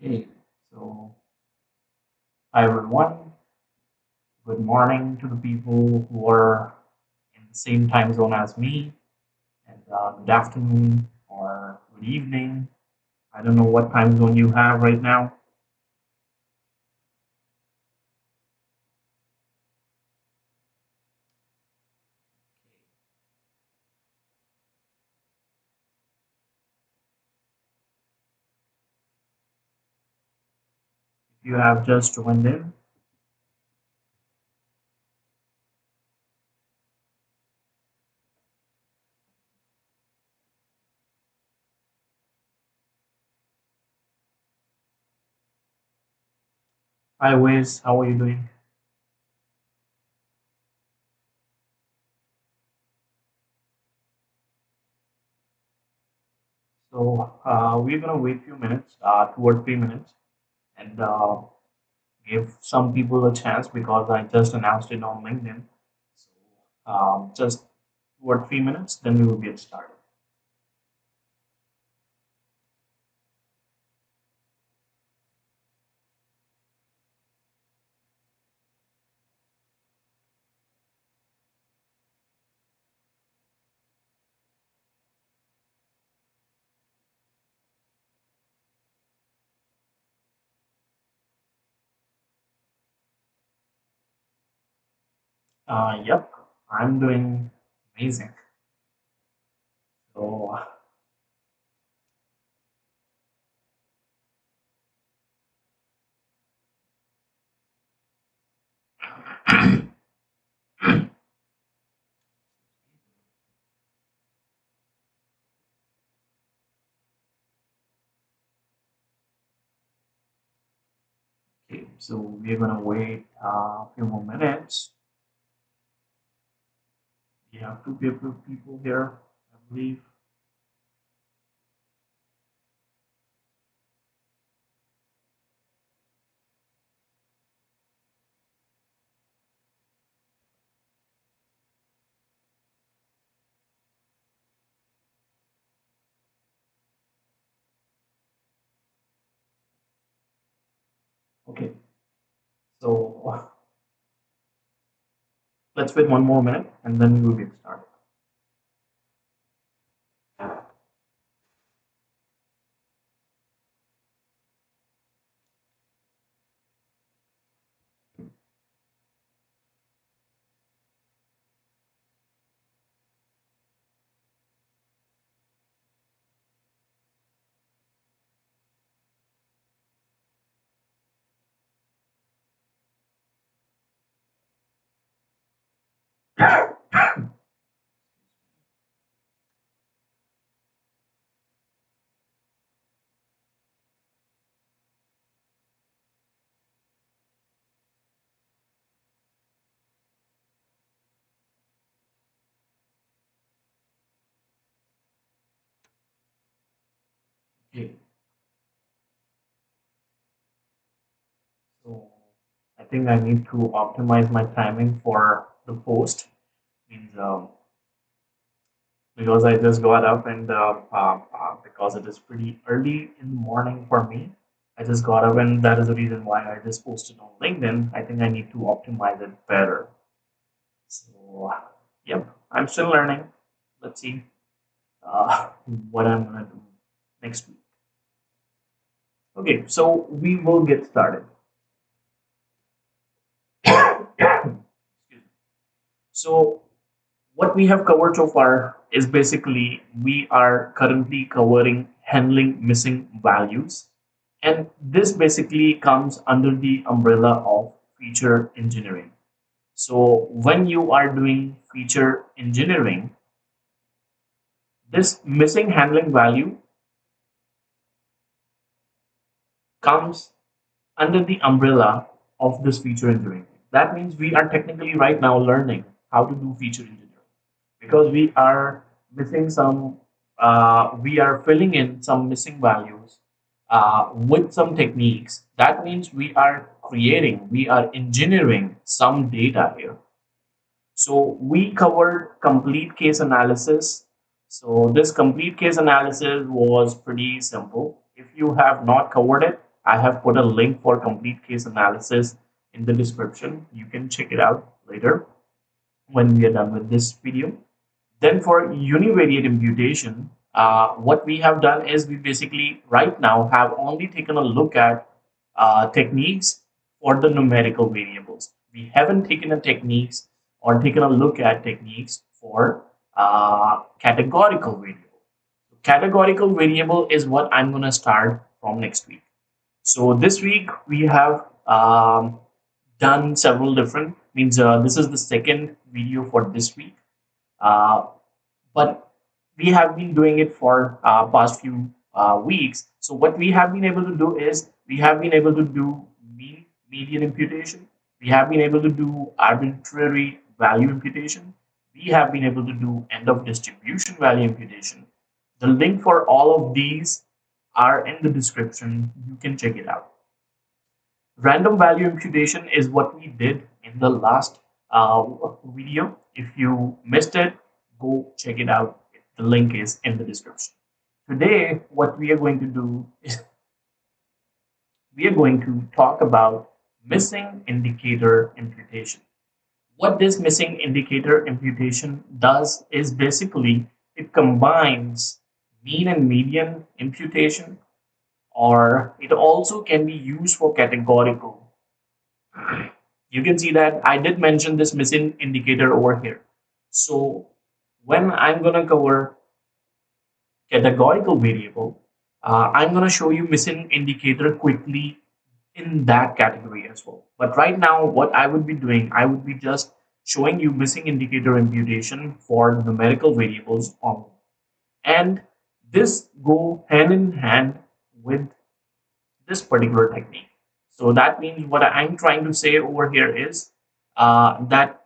Okay, so hi everyone. Good morning to the people who are in the same time zone as me, and good afternoon or good evening. I don't know what time zone you have right now. If you have just joined in, hi Wiz, how are you doing? So we're gonna wait a few minutes, 2 or 3 minutes, and give some people a chance because I just announced it on LinkedIn. So just 2 or 3 minutes, then we will get started. Yep, I'm doing amazing. So, okay, so we're gonna wait a few more minutes. We have two people here, I believe. Okay, so let's wait 1 more minute and then we will get started. Okay, so I think I need to optimize my timing for the post. Means because I just got up and because it is pretty early in the morning for me, I just got up and that is the reason why I just posted on LinkedIn. I think I need to optimize it better. So, yep, I'm still learning. Let's see uh, what I'm gonna do next week. Okay, so we will get started. Excuse me. So, what we have covered so far is basically we are currently covering handling missing values, and this basically comes under the umbrella of feature engineering. So, when you are doing feature engineering, this missing handling value comes under the umbrella of this feature engineering. That means we are technically right now learning how to do feature engineering because we are missing some, we are filling in some missing values with some techniques. That means we are creating, we are engineering some data here. So we covered complete case analysis. So this complete case analysis was pretty simple. If you have not covered it, I have put a link for complete case analysis in the description. You can check it out later when we are done with this video. Then for univariate imputation, what we have done is we basically right now have only taken a look at techniques for the numerical variables. We haven't taken a techniques or taken a look at techniques for categorical variable. Categorical variable is what I'm going to start from next week. So this week we have done several different means this is the second video for this week. Uh, but we have been doing it for past few weeks. So what we have been able to do is we have been able to do mean median imputation. We have been able to do arbitrary value imputation. We have been able to do end of distribution value imputation. The link for all of these are in the description. You can check it out. Random value imputation is what we did in the last video. If you missed it, go check it out. The link is in the description. Today, what we are going to do is we are going to talk about missing indicator imputation. What this missing indicator imputation does is basically it combines mean and median imputation, or it also can be used for categorical. You can see that I did mention this missing indicator over here. So when I'm going to cover categorical variable, I'm going to show you missing indicator quickly in that category as well. But right now, what I would be doing, I would be just showing you missing indicator imputation for numerical variables only. And this go hand in hand with this particular technique. So that means what I'm trying to say over here is that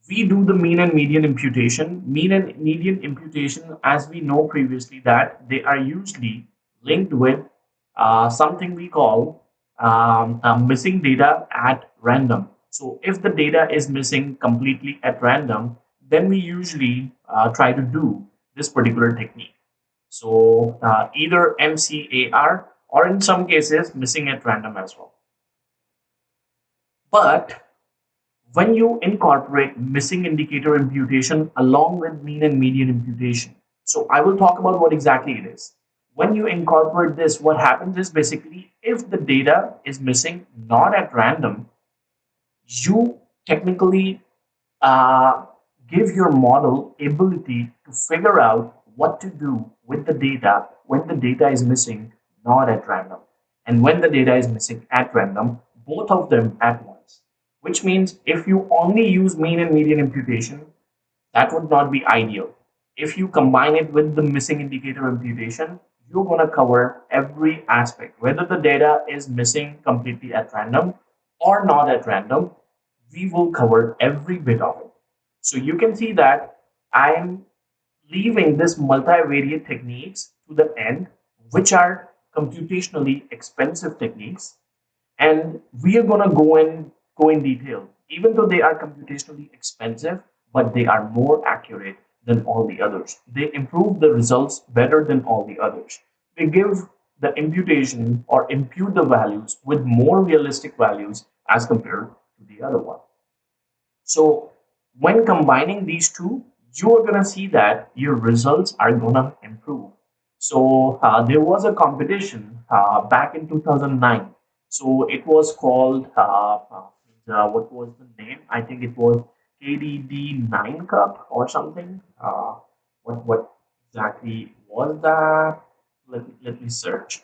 we do the mean and median imputation. Mean and median imputation, as we know previously, that they are usually linked with something we call missing data at random. So if the data is missing completely at random, then we usually try to do this particular technique. So either MCAR or in some cases missing at random as well. But when you incorporate missing indicator imputation along with mean and median imputation, so I will talk about what exactly it is. When you incorporate this, what happens is basically if the data is missing not at random, you technically give your model ability to figure out what to do with the data when the data is missing not at random and when the data is missing at random, both of them at once. Which means if you only use mean and median imputation, that would not be ideal. If you combine it with the missing indicator imputation, you're going to cover every aspect, whether the data is missing completely at random or not at random, we will cover every bit of it. So you can see that I'm leaving this multivariate techniques to the end, which are computationally expensive techniques, and we are going to go in detail. Even though they are computationally expensive, but they are more accurate than all the others. They improve the results better than all the others. They give the imputation or impute the values with more realistic values as compared to the other one. So when combining these two, you are going to see that your results are going to improve. So there was a competition back in 2009. So it was called, what was the name? I think it was KDD 9 Cup or something. What exactly was that? Let me search.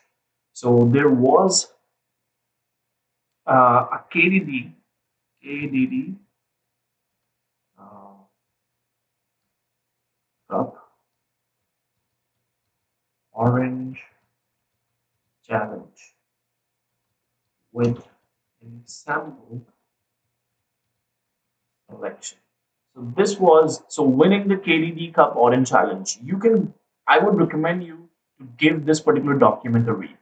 So there was a KDD Cup Orange Challenge with example selection. So this was winning the KDD Cup Orange Challenge. I would recommend you to give this particular document a read.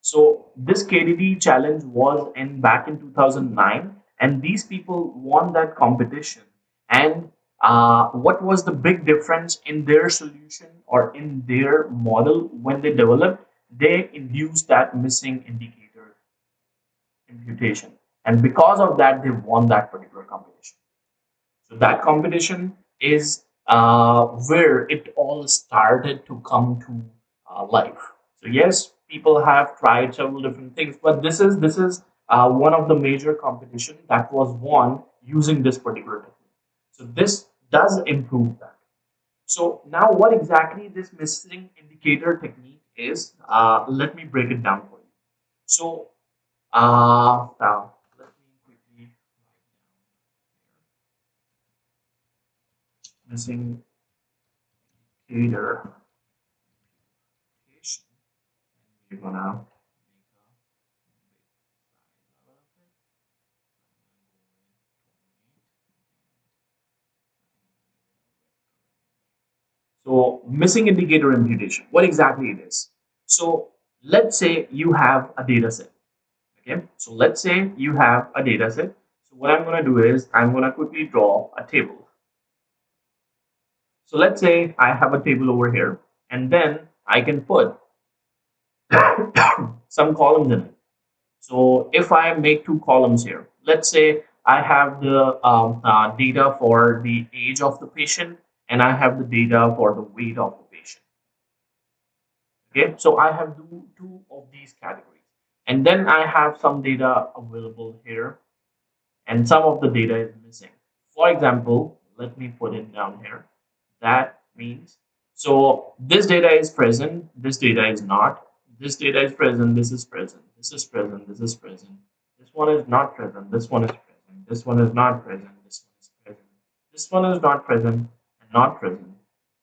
So this KDD challenge was back in 2009, and these people won that competition. And what was the big difference in their solution or in their model when they developed? they induced that missing indicator imputation, and because of that, they won that particular competition. So that competition is where it all started to come to life. So yes, people have tried several different things, but this is one of the major competition that was won using this particular technique. So this does improve that. So now, what exactly this missing indicator technique is? Let me break it down for you. So now let me quickly write down missing indicator imputation. We're gonna make so missing indicator imputation. What exactly it is? So let's say you have a data set. Okay, so let's say you have a data set. So what I'm gonna do is I'm gonna quickly draw a table. So let's say I have a table over here, and then I can put some columns in it. So if I make two columns here, let's say I have the data for the age of the patient and I have the data for the weight of the patient. Okay, so I have two of these categories. And then I have some data available here and some of the data is missing. For example, let me put it down here. That means, so this data is present, this data is not, this data is present, this is present, this is present, this is present, this one is not present, this one is present, this one is not present, this one is present, this one is not present, and not present.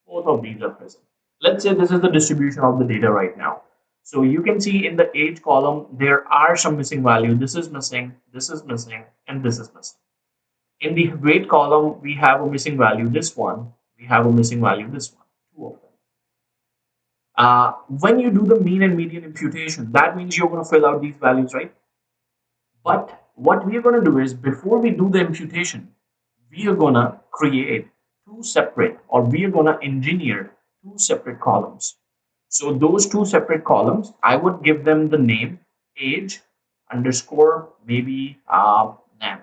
Both of these are present. Let's say this is the distribution of the data right now. So you can see in the age column, there are some missing value. This is missing, and this is missing. In the weight column, we have a missing value, this one, we have a missing value, this one, two of them. When you do the mean and median imputation, that means you're going to fill out these values, right? But what we are going to do is, before we do the imputation, we are going to create two separate, or we are going to engineer two separate columns. So those two separate columns, I would give them the name age underscore maybe name.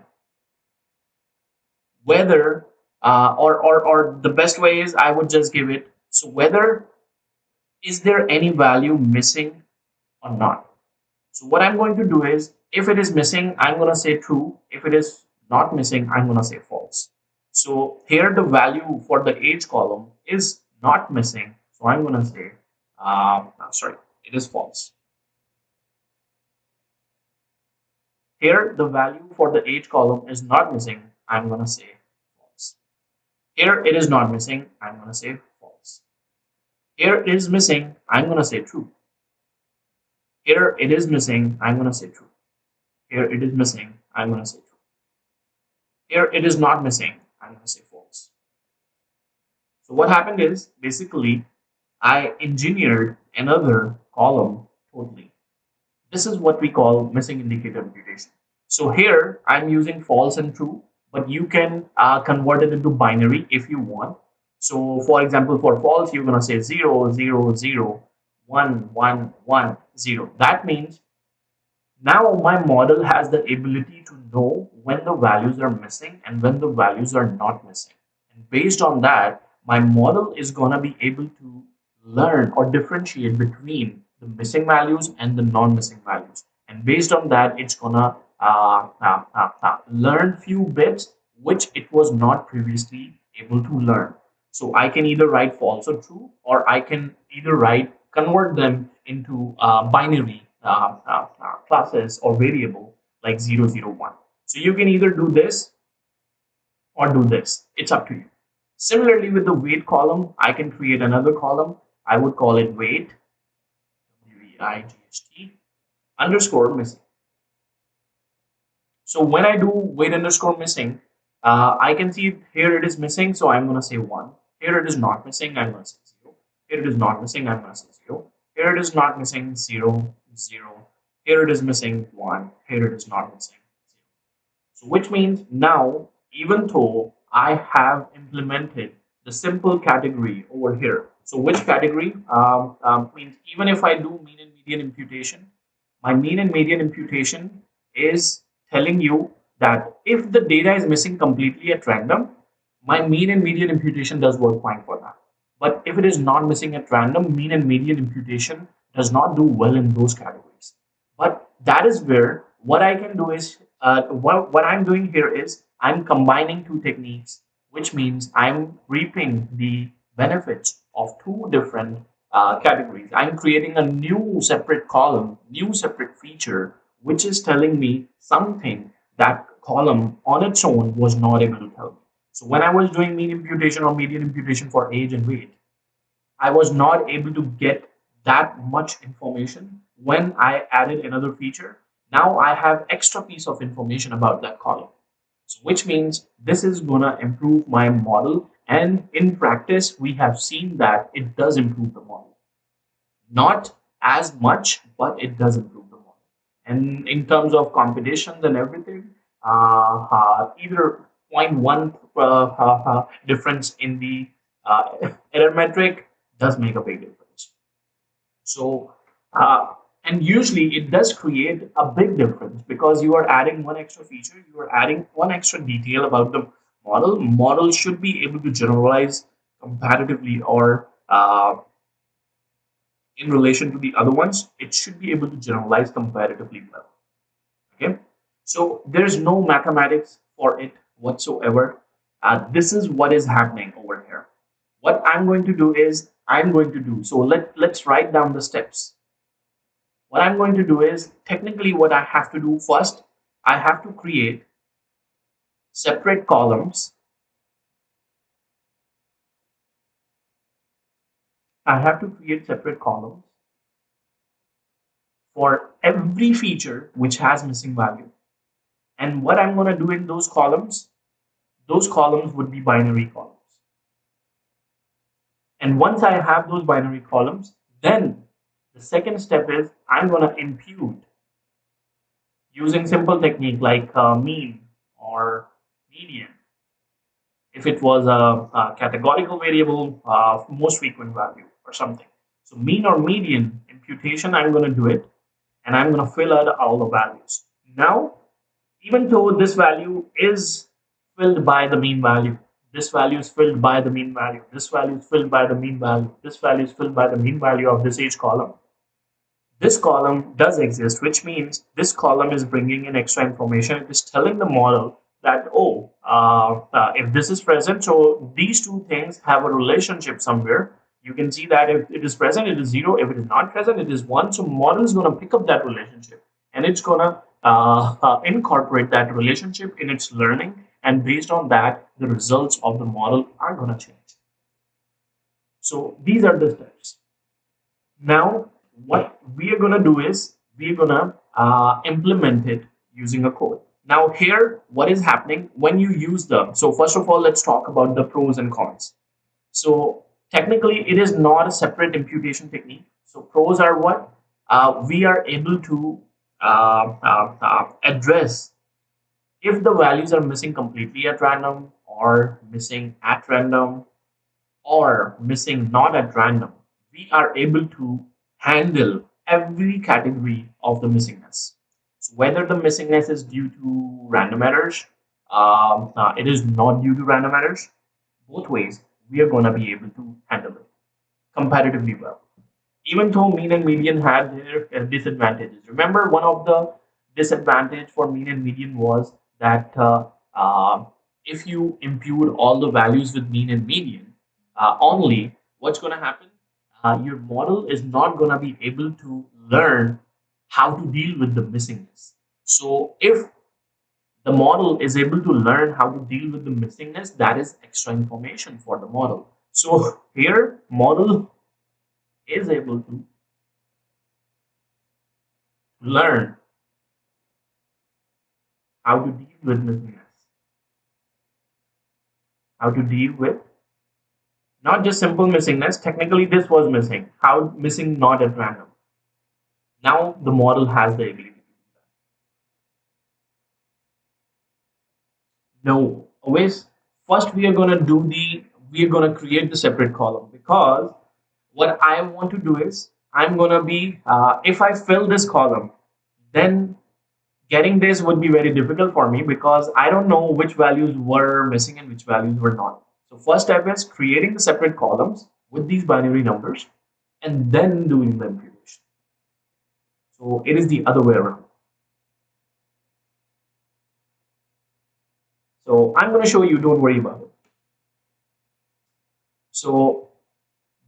Whether or the best way is I would just give it, so whether is there any value missing or not. So what I'm going to do is, if it is missing, I'm going to say true. If it is not missing, I'm going to say false. So here the value for the age column is not missing. So I'm going to say, sorry, it is false. Here the value for the age column is not missing. I'm going to say false. Here it is not missing. I'm going to say false. Here it is missing. I'm going to say true. Here it is missing. I'm going to say true. Here it is missing. I'm going to say true. Here it is not missing. I'm going to say false. So what happened is, basically, I engineered another column totally. This is what we call missing indicator imputation. So here I'm using false and true, but you can convert it into binary if you want. So for example, for false, you're going to say 0, 0, 0, 1, 1, 1, 0. That means now my model has the ability to know when the values are missing and when the values are not missing. And based on that, my model is going to be able to learn or differentiate between the missing values and the non-missing values. And based on that, it's going to learn few bits which it was not previously able to learn. So I can either write false or true, or I can either convert them into binary classes or variable like 0, 0, 1. So you can either do this or do this. It's up to you. Similarly, with the weight column, I can create another column. I would call it weight, W-E-I-G-H-T, underscore missing. So when I do weight underscore missing, I can see here it is missing, so I'm going to say 1. Here it is not missing, I'm going to say 0. Here it is not missing, I'm going to say 0. Here it is not missing, 0, 0. Here it is missing, 1. Here it is not missing, 0. So which means now, even though I have implemented the simple category over here, So which category means even if I do mean and median imputation, my mean and median imputation is telling you that if the data is missing completely at random, my mean and median imputation does work fine for that. But if it is not missing at random, mean and median imputation does not do well in those categories. But that is where what I can do is what I'm doing here is I'm combining two techniques, which means I'm reaping the benefits of two different categories. I'm creating a new separate column, new separate feature, which is telling me something that column on its own was not able to tell me. So when I was doing mean imputation or median imputation for age and weight, I was not able to get that much information. When I added another feature, now I have extra piece of information about that column. So which means this is gonna improve my model, and in practice we have seen that it does improve the model. Not as much, but it does improve the model. And in terms of competitions and everything, either zero point 0.1 difference in the error metric does make a big difference. So, and usually it does create a big difference because you are adding one extra feature, you are adding one extra detail about the model. Model should be able to generalize comparatively or in relation to the other ones, it should be able to generalize comparatively well. Okay, so there's no mathematics for it whatsoever. This is what is happening over here. What I'm going to do is so let's write down the steps. What I'm going to do is technically what I have to do first, I have to create separate columns. I have to create separate columns for every feature which has missing value. And what I'm going to do in those columns would be binary columns. And once I have those binary columns, then the second step is I'm going to impute using simple technique like mean or median. If it was a categorical variable, most frequent value or something. So mean or median imputation, I'm going to do it, and I'm going to fill out all the values. Now, even though this value is filled by the mean value, this value is filled by the mean value, this value is filled by the mean value, this value is filled by the mean value of this age column. This column does exist, which means this column is bringing in extra information. It is telling the model that, oh, if this is present, so these two things have a relationship somewhere. You can see that if it is present, it is 0. If it is not present, it is 1. So model is going to pick up that relationship, and it's going to incorporate that relationship in its learning. And based on that, the results of the model are going to change. So these are the steps. Now, what we are going to do is we're going to implement it using a code. Now here, what is happening when you use them? So first of all, let's talk about the pros and cons. So technically, it is not a separate imputation technique. So pros are what? We are able to address if the values are missing completely at random or missing at random or missing not at random, we are able to handle every category of the missingness. So whether the missingness is due to random errors, it is not due to random errors, both ways, we are going to be able to handle it comparatively well. Even though mean and median had their disadvantages. Remember, one of the disadvantage for mean and median was that if you impute all the values with mean and median only, what's going to happen? Your model is not going to be able to learn how to deal with the missingness. So if the model is able to learn how to deal with the missingness, that is extra information for the model. So here, model is able to learn how to deal with missingness, how to deal with not just simple missingness. Technically, this was missing. How missing not at random. Now the model has the ability to do that. No, always first we are gonna create the separate column because What I want to do is I'm gonna be if I fill this column, then getting this would be very difficult for me because I don't know which values were missing and which values were not. So first step is creating the separate columns with these binary numbers and then doing the imputation. So it is the other way around. So I'm going to show you, don't worry about it. So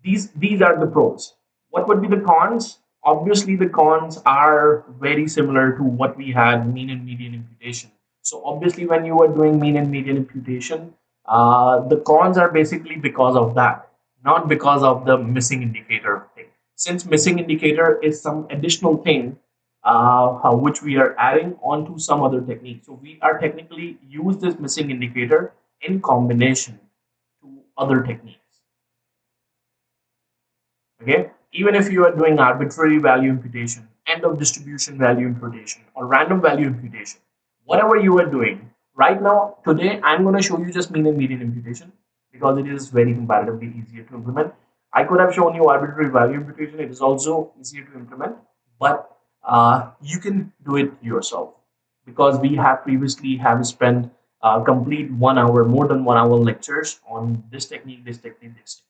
these are the pros. What would be the cons? Obviously, the cons are very similar to what we had mean and median imputation. So obviously, when you are doing mean and median imputation, the cons are basically because of that, not because of the missing indicator thing. Since missing indicator is some additional thing which we are adding onto some other technique. So we are technically use this missing indicator in combination to other techniques. Okay, even if you are doing arbitrary value imputation, end of distribution value imputation, or random value imputation, whatever you are doing right now, today I'm going to show you just mean and median imputation because it is very comparatively easier to implement. I could have shown you arbitrary value imputation, it is also easier to implement, but you can do it yourself because we have previously have spent complete 1 hour, more than 1 hour lectures on this technique, this technique, this technique.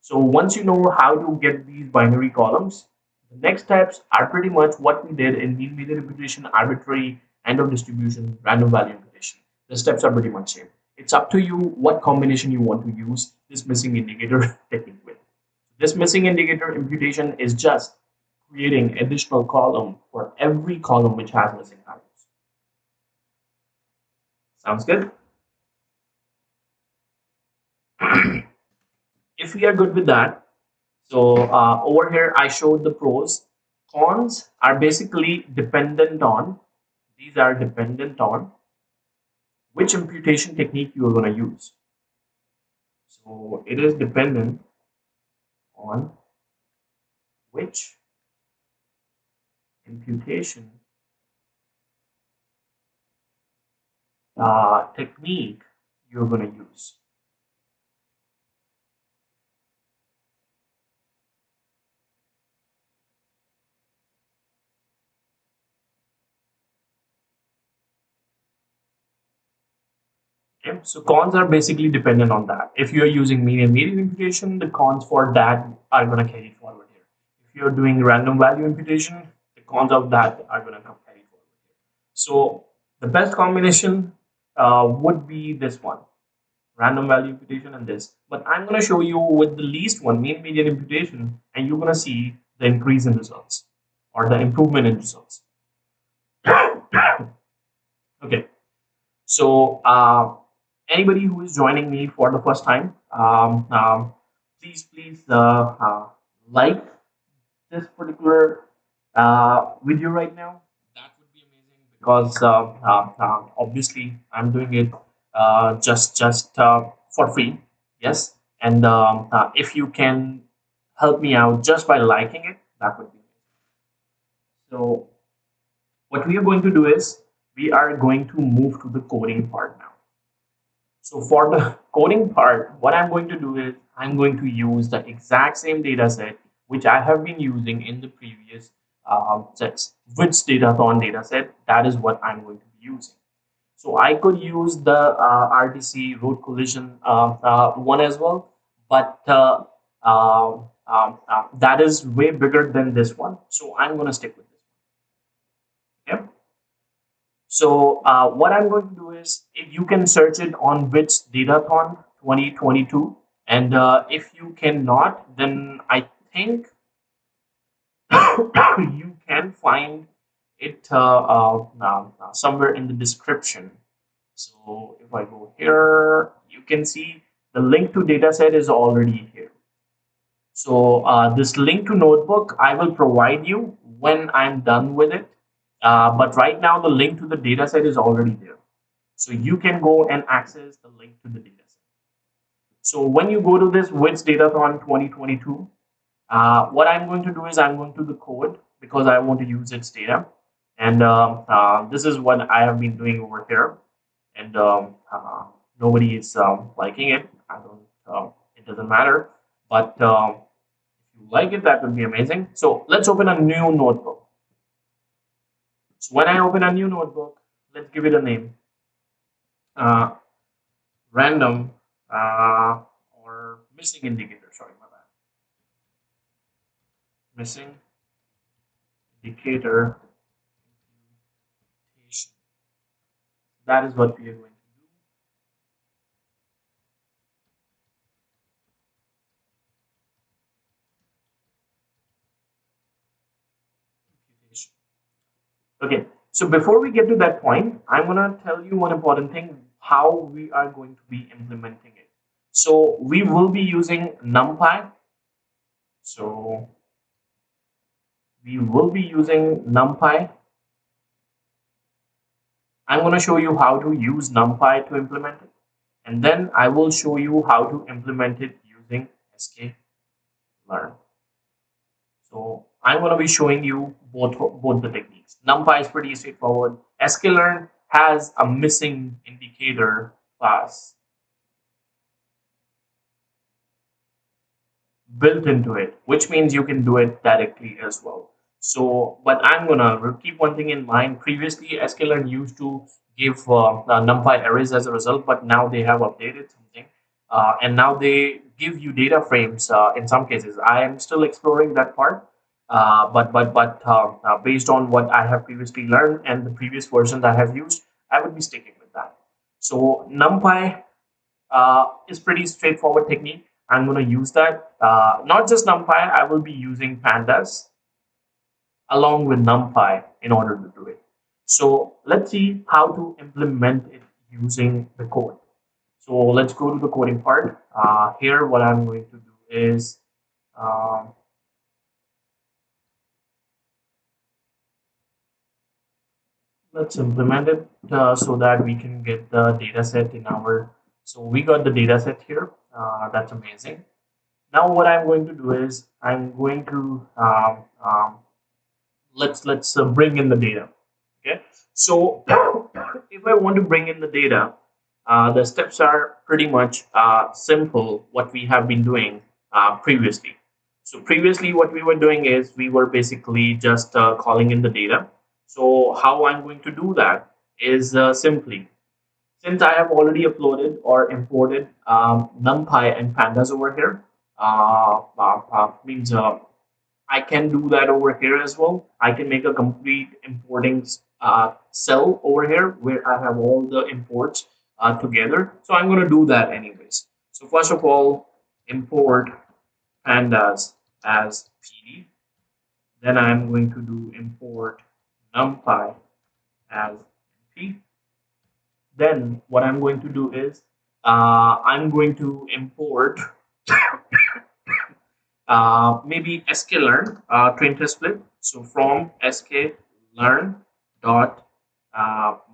So once you know how to get these binary columns, the next steps are pretty much what we did in mean median imputation, arbitrary, end of distribution, random value imputation. The steps are pretty much same. It's up to you what combination you want to use this missing indicator technique with. This missing indicator imputation is just creating additional column for every column which has missing values. Sounds good? If we are good with that, so over here I showed the pros. Cons are basically dependent on, these are dependent on which imputation technique you are going to use. So it is dependent on which imputation technique you're going to use. Okay, so cons are basically dependent on that. If you're using mean and median imputation, the cons for that are going to carry forward here. If you're doing random value imputation, the cons of that are going to come carry forward here. So the best combination would be this one, random value imputation and this. But I'm going to show you with the least one, mean median imputation, and you're going to see the increase in results or the improvement in results. Okay, so anybody who is joining me for the first time, please like this particular video right now. That would be amazing because obviously I'm doing it just for free. Yes, and if you can help me out just by liking it, that would be amazing. So what we are going to do is we are going to move to the coding part now. So for the coding part, what I'm going to do is I'm going to use the exact same data set which I have been using in the previous sets. Which datathon data set, that is what I'm going to be using. So I could use the RTC road collision one as well, but that is way bigger than this one. So I'm going to stick with this one. Okay. So what I'm going to do is, if you can search it on which datathon 2022, and if you cannot, then I think you can find it somewhere in the description. So if I go here, you can see the link to dataset is already here. So this link to notebook I will provide you when I'm done with it. But right now the link to the dataset is already there. So you can go and access the link to the dataset. So when you go to this WITS Datathon 2022, what I'm going to do is I'm going to the code because I want to use its data. And this is what I have been doing over here. And nobody is liking it. I don't. It doesn't matter. But if you like it, that would be amazing. So let's open a new notebook. So when I open a new notebook, let's give it a name. Uh, Random or missing indicator. Sorry, my bad. Missing indicator imputation. That is what we are going to do. Imputation. Okay. So before we get to that point, I'm gonna tell you one important thing: how we are going to be implementing it. So we will be using NumPy. So we will be using NumPy. I'm going to show you how to use NumPy to implement it, and then I will show you how to implement it using sklearn. So I'm going to be showing you both the techniques. NumPy is pretty straightforward. sklearn has a missing indicator class built into it, which means you can do it directly as well. So, but I'm gonna keep one thing in mind. Previously, sklearn used to give NumPy arrays as a result, but now they have updated something, and now they give you data frames. In some cases, I am still exploring that part, but based on what I have previously learned and the previous versions I have used, I would be sticking with that. So NumPy is pretty straightforward technique. I'm going to use that. Not just NumPy, I will be using pandas along with NumPy in order to do it. So let's see how to implement it using the code. So let's go to the coding part. Here, what I'm going to do is um, let's implement it so that we can get the data set in our. So we got the data set here. That's amazing. Now what I'm going to do is I'm going to let's bring in the data. Okay, so if I want to bring in the data, the steps are pretty much simple. What we have been doing previously. So previously, what we were doing is we were basically just calling in the data. So how I'm going to do that is simply, since I have already uploaded or imported NumPy and pandas over here, means I can do that over here as well. I can make a complete importing cell over here where I have all the imports together. So I'm going to do that anyways. So first of all, import pandas as PD. Then I'm going to do import NumPy as NP. Then what I'm going to do is I'm going to import maybe sklearn train test split. So from sklearn dot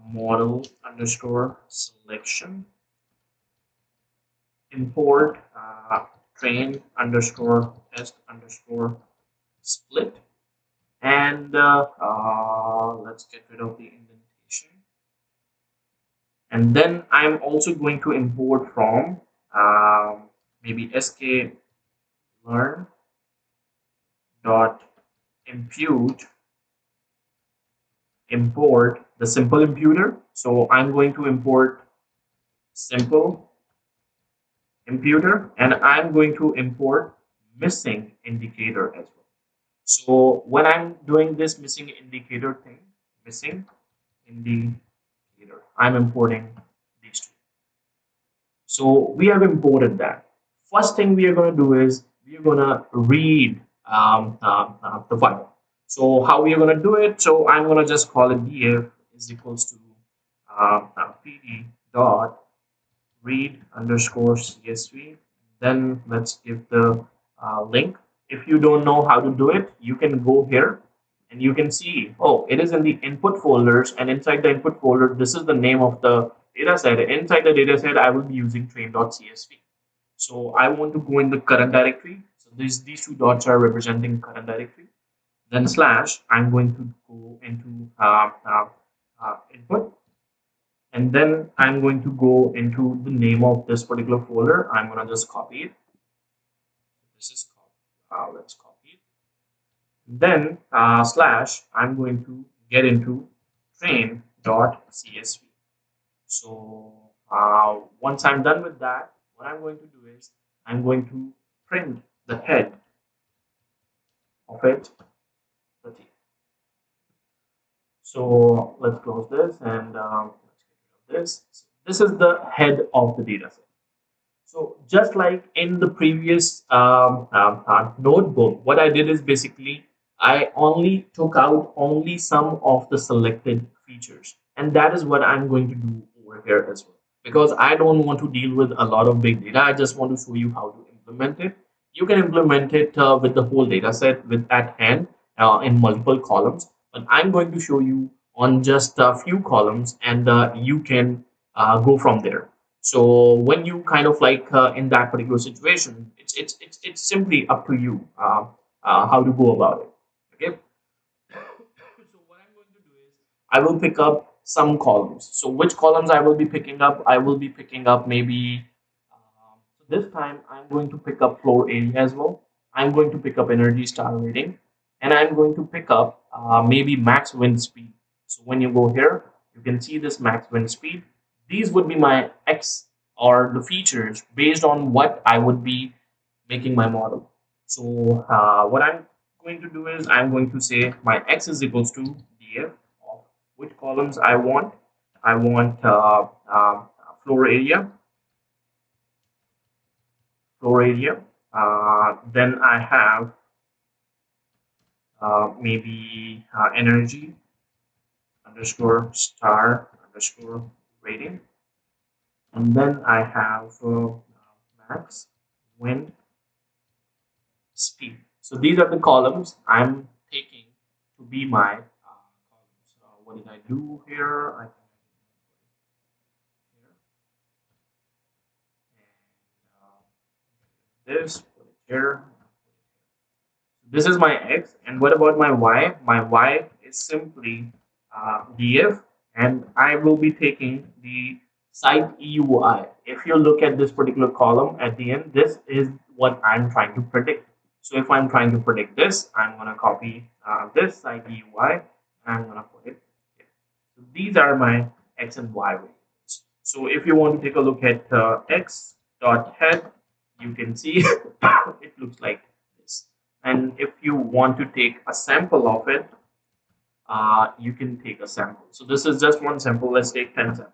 model underscore selection import train underscore test underscore split, and let's get rid of the indentation. And then I'm also going to import from maybe sklearn dot import the simple imputer. So I'm going to import simple imputer, and I'm going to import missing indicator as well. So when I'm doing this missing indicator thing, missing indicator, I'm importing these two. So we have imported that. First thing we are going to do is we are going to read the file. So how we are going to do it? So I'm going to just call it df is equals to pd dot read underscore csv. Then let's give the link. If you don't know how to do it, you can go here and you can see, oh, it is in the input folders, and inside the input folder, this is the name of the dataset. Inside the dataset, I will be using train.csv. So I want to go in the current directory. So these two dots are representing current directory. Then slash, I'm going to go into input, and then I'm going to go into the name of this particular folder. I'm going to just copy it. This is copy, Let's copy it. Then slash, I'm going to get into train.csv. So once I'm done with that, what I'm going to do is I'm going to print the head of it. So let's close this and let's get rid of this. So this is the head of the data set. So just like in the previous notebook, what I did is basically I only took out only some of the selected features, and that is what I'm going to do over here as well. Because I don't want to deal with a lot of big data, I just want to show you how to implement it. You can implement it with the whole data set with at hand in multiple columns, but I'm going to show you on just a few columns, and you can go from there. So when you kind of like in that particular situation, it's simply up to you how to go about it. Okay. So what I'm going to do is I will pick up some columns. So which columns I will be picking up? I will be picking up maybe so this time I'm going to pick up floor area as well. I'm going to pick up energy star rating, and I'm going to pick up maybe max wind speed. So when you go here, you can see this max wind speed. These would be my X or the features based on what I would be making my model. So what I'm going to do is I'm going to say my X is equals to df of which columns I want. I want floor area, floor area. Then I have maybe energy underscore star underscore rating, and then I have max wind speed. So these are the columns I'm taking to be my columns. What did I do here? I think I did here and this, put it here. This is my X, and what about my Y? My Y is simply df, and I will be taking the site EUI. If you look at this particular column at the end, this is what I'm trying to predict. So if I'm trying to predict this, I'm going to copy this site EUI, and I'm going to put it here. So these are my X and Y variables. So if you want to take a look at X dot head, you can see it looks like this. And if you want to take a sample of it, you can take a sample. So this is just one sample. Let's take 10 samples.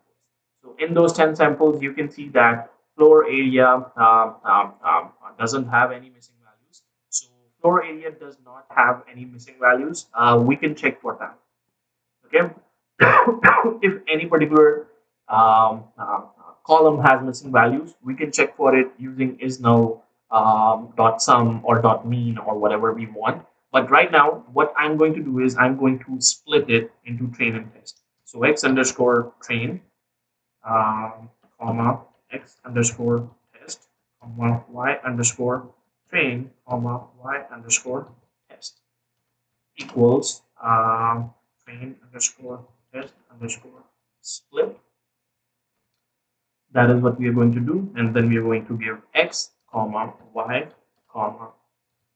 So in those 10 samples, you can see that floor area doesn't have any missing values. So floor area does not have any missing values. We can check for that. Okay. If any particular column has missing values, we can check for it using isNull dot sum or dot mean or whatever we want. But right now, what I'm going to do is I'm going to split it into train and test. So X underscore train, comma X underscore test, comma Y underscore train, comma Y underscore test equals train underscore test underscore split. That is what we are going to do, and then we are going to give X comma Y comma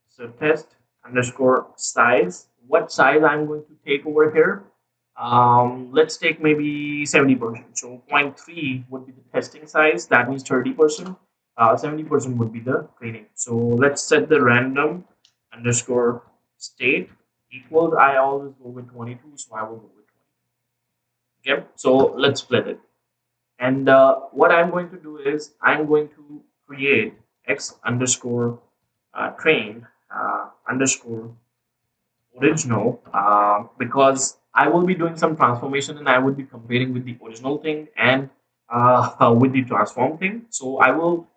so test underscore size. What size I'm going to take over here? Let's take maybe 70%. So 0.3 would be the testing size. That means 30%. 70% would be the training. So let's set the random underscore state equals. I always go with 22, so I will go with 22. Okay, so let's split it. And what I'm going to do is I'm going to create X underscore train underscore original because I will be doing some transformation and I will be comparing with the original thing and with the transform thing. So I will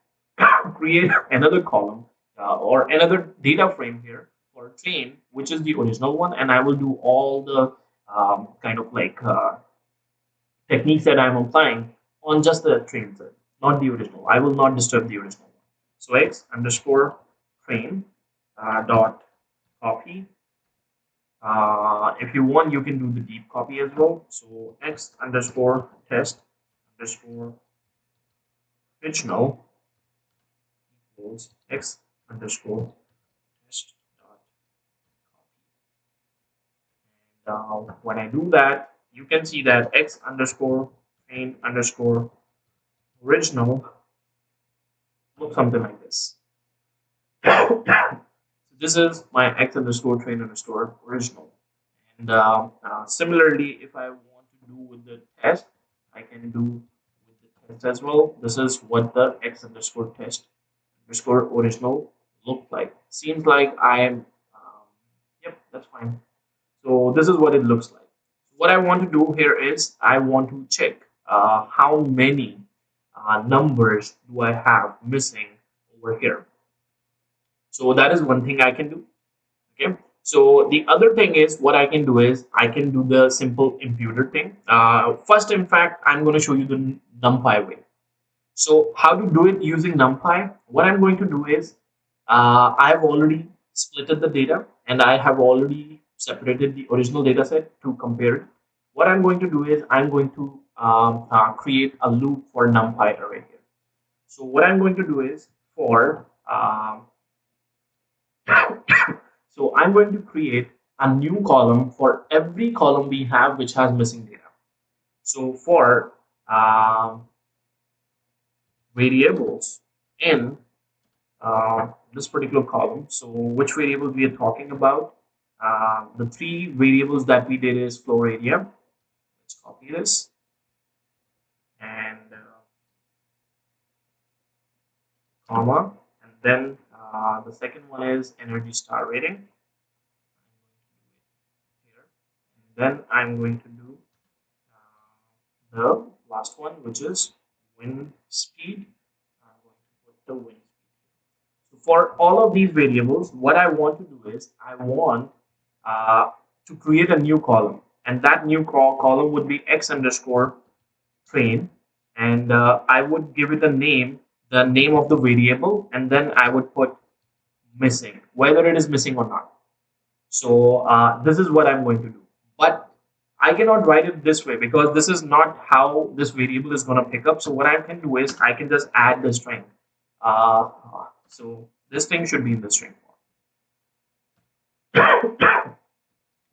create another column or another data frame here for train, which is the original one, and I will do all the kind of like techniques that I'm applying on just the train set, not the original. I will not disturb the original one. So X underscore train dot copy. If you want, you can do the deep copy as well. So X underscore test underscore original equals X underscore when I do that, you can see that x underscore train underscore original looks something like this. So this is my x underscore train underscore original. And similarly, if I want to do with the test, I can do with the test as well. This is what the x underscore test underscore original look like. Seems like I am, yep, that's fine. So this is what it looks like. What I want to do here is I want to check how many numbers do I have missing over here. So that is one thing I can do. Okay. So the other thing is what I can do is I can do the simple imputer thing. First, in fact, I'm going to show you the NumPy way. So how to do it using NumPy? What I'm going to do is I've already splitted the data and I have already separated the original data set to compare it. What I'm going to do is I'm going to create a loop for NumPy array here. So what I'm going to do is for so I'm going to create a new column for every column we have which has missing data. So for variables in this particular column, so which variables we are talking about, the three variables that we did is floor area. Let's copy this and comma, and then the second one is energy star rating. Then I'm going to do the last one, which is wind speed. I'm going to put the wind speed. So for all of these variables, what I want to do is I want to create a new column, and that new column would be x underscore train, and I would give it a name, the name of the variable, and then I would put missing, whether it is missing or not. So this is what I'm going to do. But I cannot write it this way because this is not how this variable is going to pick up. So what I can do is I can just add the string. So this thing should be in the string form.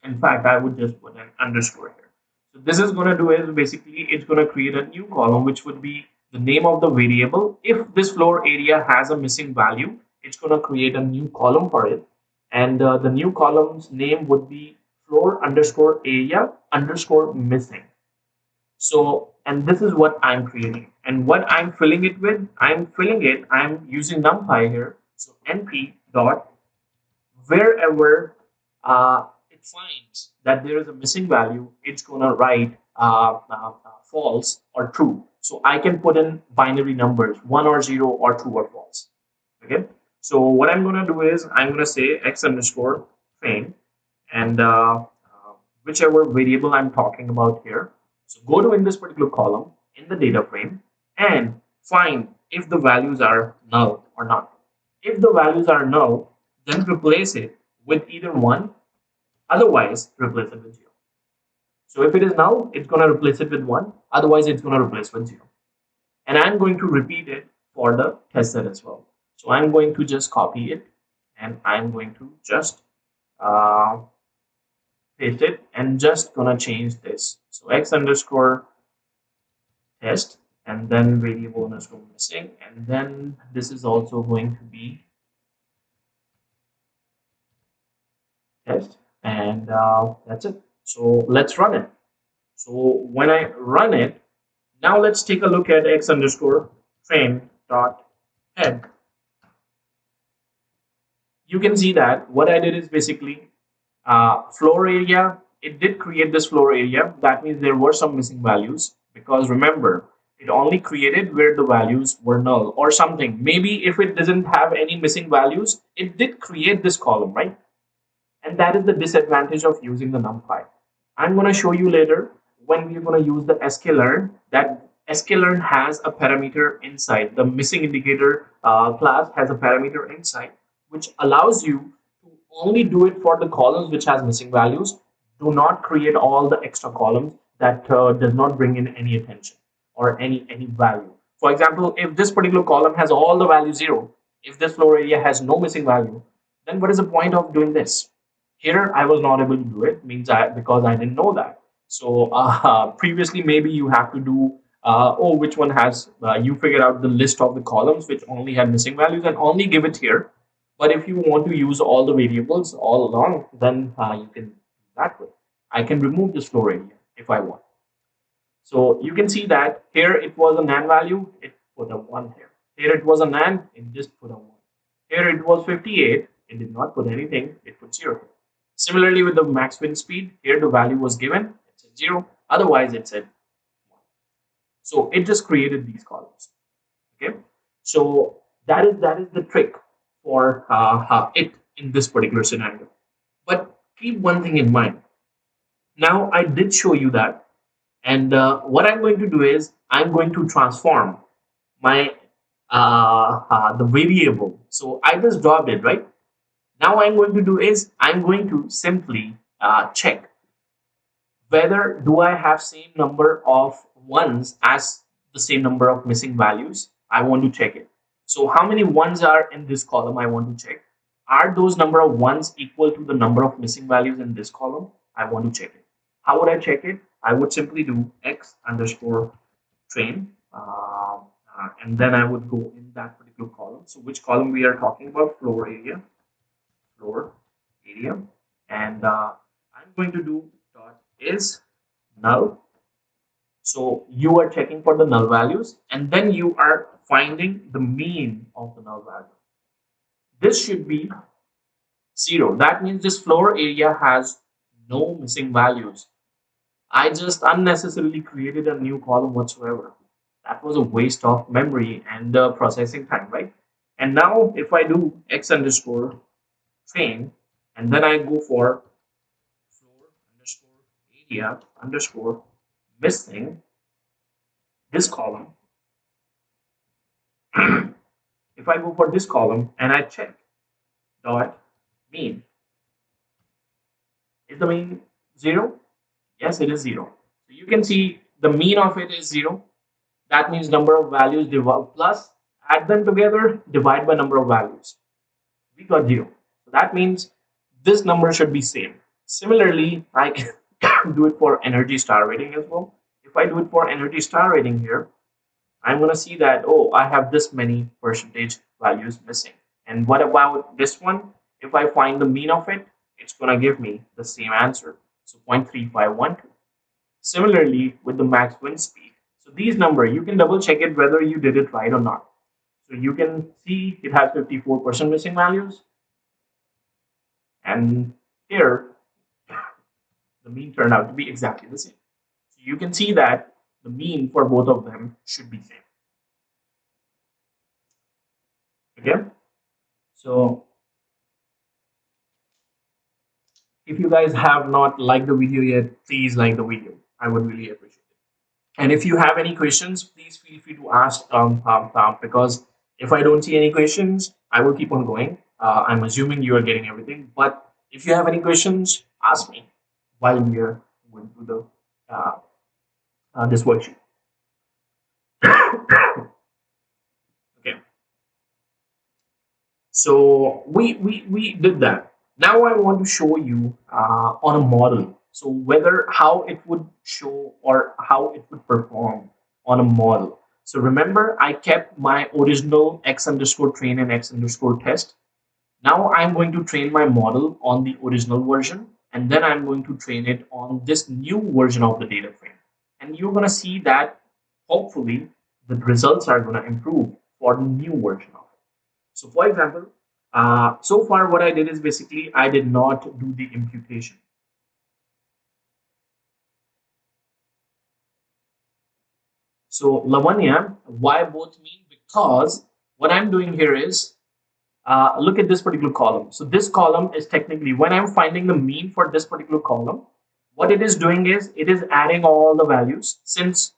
In fact, I would just put an underscore here. So this is going to do is basically it's going to create a new column which would be the name of the variable. If this floor area has a missing value, it's going to create a new column for it. And the new column's name would be floor underscore area underscore missing. So, and this is what I'm creating. And what I'm filling it with, I'm using NumPy here. So np dot wherever it finds that there is a missing value, it's gonna write false or true. So I can put in binary numbers, 1 or 0 or true or false. Okay. So what I'm gonna do is I'm gonna say x underscore train and whichever variable I'm talking about here. So go to in this particular column in the data frame and find if the values are null or not. If the values are null, then replace it with either 1, otherwise replace it with 0. So if it is null, it's going to replace it with 1, otherwise it's going to replace with 0. And I'm going to repeat it for the test set as well. So I'm going to just copy it and I'm going to just paste it and just gonna change this. So x underscore test and then variable underscore missing, and then this is also going to be test, and that's it. So let's run it. So when I run it, now let's take a look at x underscore train dot head. You can see that what I did is basically floor area. It did create this floor area. That means there were some missing values, because remember, it only created where the values were null or something. Maybe if it doesn't have any missing values, it did create this column, right? And that is the disadvantage of using the NumPy. I'm going to show you later when we're going to use the sklearn, that sklearn has a parameter inside. The missing indicator class has a parameter inside, which allows you to only do it for the columns which has missing values. Do not create all the extra columns that does not bring in any attention or any value. For example, if this particular column has all the value 0, if this floor area has no missing value, then what is the point of doing this? Here I was not able to do it, means because I didn't know that. So previously maybe you have to do oh, which one has you figure out the list of the columns which only have missing values and only give it here. But if you want to use all the variables all along, then you can do that way. I can remove this floor area if I want. So you can see that here it was a NaN value, it put a 1 here. Here it was a NaN, it just put a 1. Here it was 58, it did not put anything, it put 0 here. Similarly with the max wind speed, here the value was given, it said 0, otherwise it said 1. So it just created these columns. Okay, so that is the trick for it in this particular scenario. But keep one thing in mind. Now I did show you that, and what I'm going to do is I'm going to transform my the variable. So I just dropped it, right? Now I'm going to do is I'm going to simply check whether do I have same number of ones as the same number of missing values. I want to check it. So how many ones are in this column? I want to check. Are those number of ones equal to the number of missing values in this column? I want to check it. How would I check it? I would simply do x underscore train, and then I would go in that particular column. So which column we are talking about? Floor area, and I'm going to do dot is null. So you are checking for the null values, and then you are finding the mean of the null value. This should be 0. That means this floor area has no missing values. I just unnecessarily created a new column whatsoever. That was a waste of memory and processing time, right? And now if I do x underscore train, and then I go for floor underscore area underscore missing this column. If I go for this column and I check dot mean, is the mean 0? Yes, it is 0. So you can see the mean of it is 0. That means number of values plus add them together, divide by number of values. We got 0. So that means this number should be same. Similarly, I can do it for energy star rating as well. If I do it for energy star rating here, I'm going to see that, oh, I have this many percentage values missing. And what about this one? If I find the mean of it, it's going to give me the same answer. So 0.3512. Similarly with the max wind speed. So these numbers, you can double check it whether you did it right or not. So you can see it has 54% missing values. And here, the mean turned out to be exactly the same. So you can see that the mean for both of them should be same. Okay. So if you guys have not liked the video yet, please like the video. I would really appreciate it. And if you have any questions, please feel free to ask because if I don't see any questions, I will keep on going. I'm assuming you are getting everything. But if you have any questions, ask me while we are going through the this worksheet. Okay. So we did that. Now I want to show you on a model. So whether how it would show or how it would perform on a model. So remember, I kept my original x underscore train and x underscore test. Now I'm going to train my model on the original version, and then I'm going to train it on this new version of the data frame. And you're going to see that hopefully the results are going to improve for the new version of it. So for example, so far what I did is basically I did not do the imputation. So Lavanya, why both mean? Because what I'm doing here is look at this particular column. So this column is technically, when I'm finding the mean for this particular column, what it is doing is it is adding all the values. Since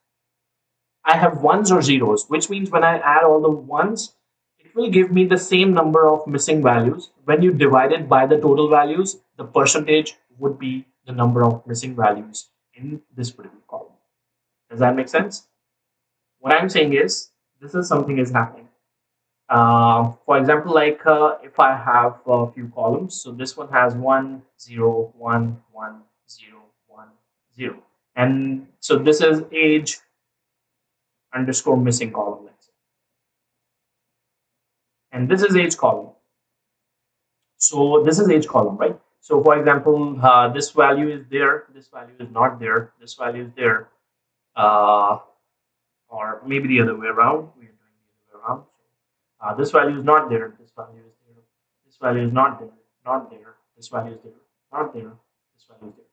I have ones or zeros, which means when I add all the ones, it will give me the same number of missing values. When you divide it by the total values, the percentage would be the number of missing values in this particular column. Does that make sense? What I'm saying is, this is something is happening. For example, like if I have a few columns, so this one has 1 0 1 1 0 1 0, and so this is age underscore missing column, let's say, and this is age column. So this is age column, right? So for example, this value is there, this value is not there, this value is there, uh, or maybe the other way around. We are doing the other way around. So, this value is not there, this value is there, this value is not there, not there, this value is there, not there, this value is there.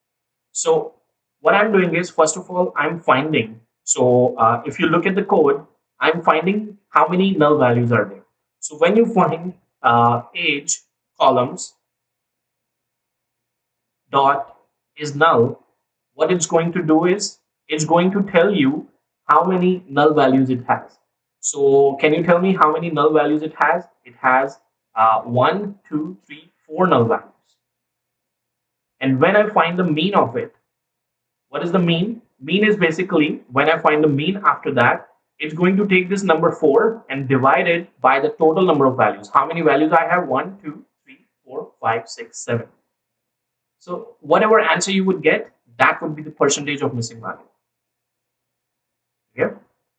So what I'm doing is, first of all, I'm finding. So if you look at the code, I'm finding how many null values are there. So when you find age columns dot is null, what it's going to do is it's going to tell you how many null values it has. So can you tell me how many null values it has? It has 1, 2, 3, 4 null values. And when I find the mean of it, what is the mean? Mean is basically when I find the mean after that, it's going to take this number 4 and divide it by the total number of values. How many values I have? 1, 2, 3, 4, 5, 6, 7. So whatever answer you would get, that would be the percentage of missing value. Okay.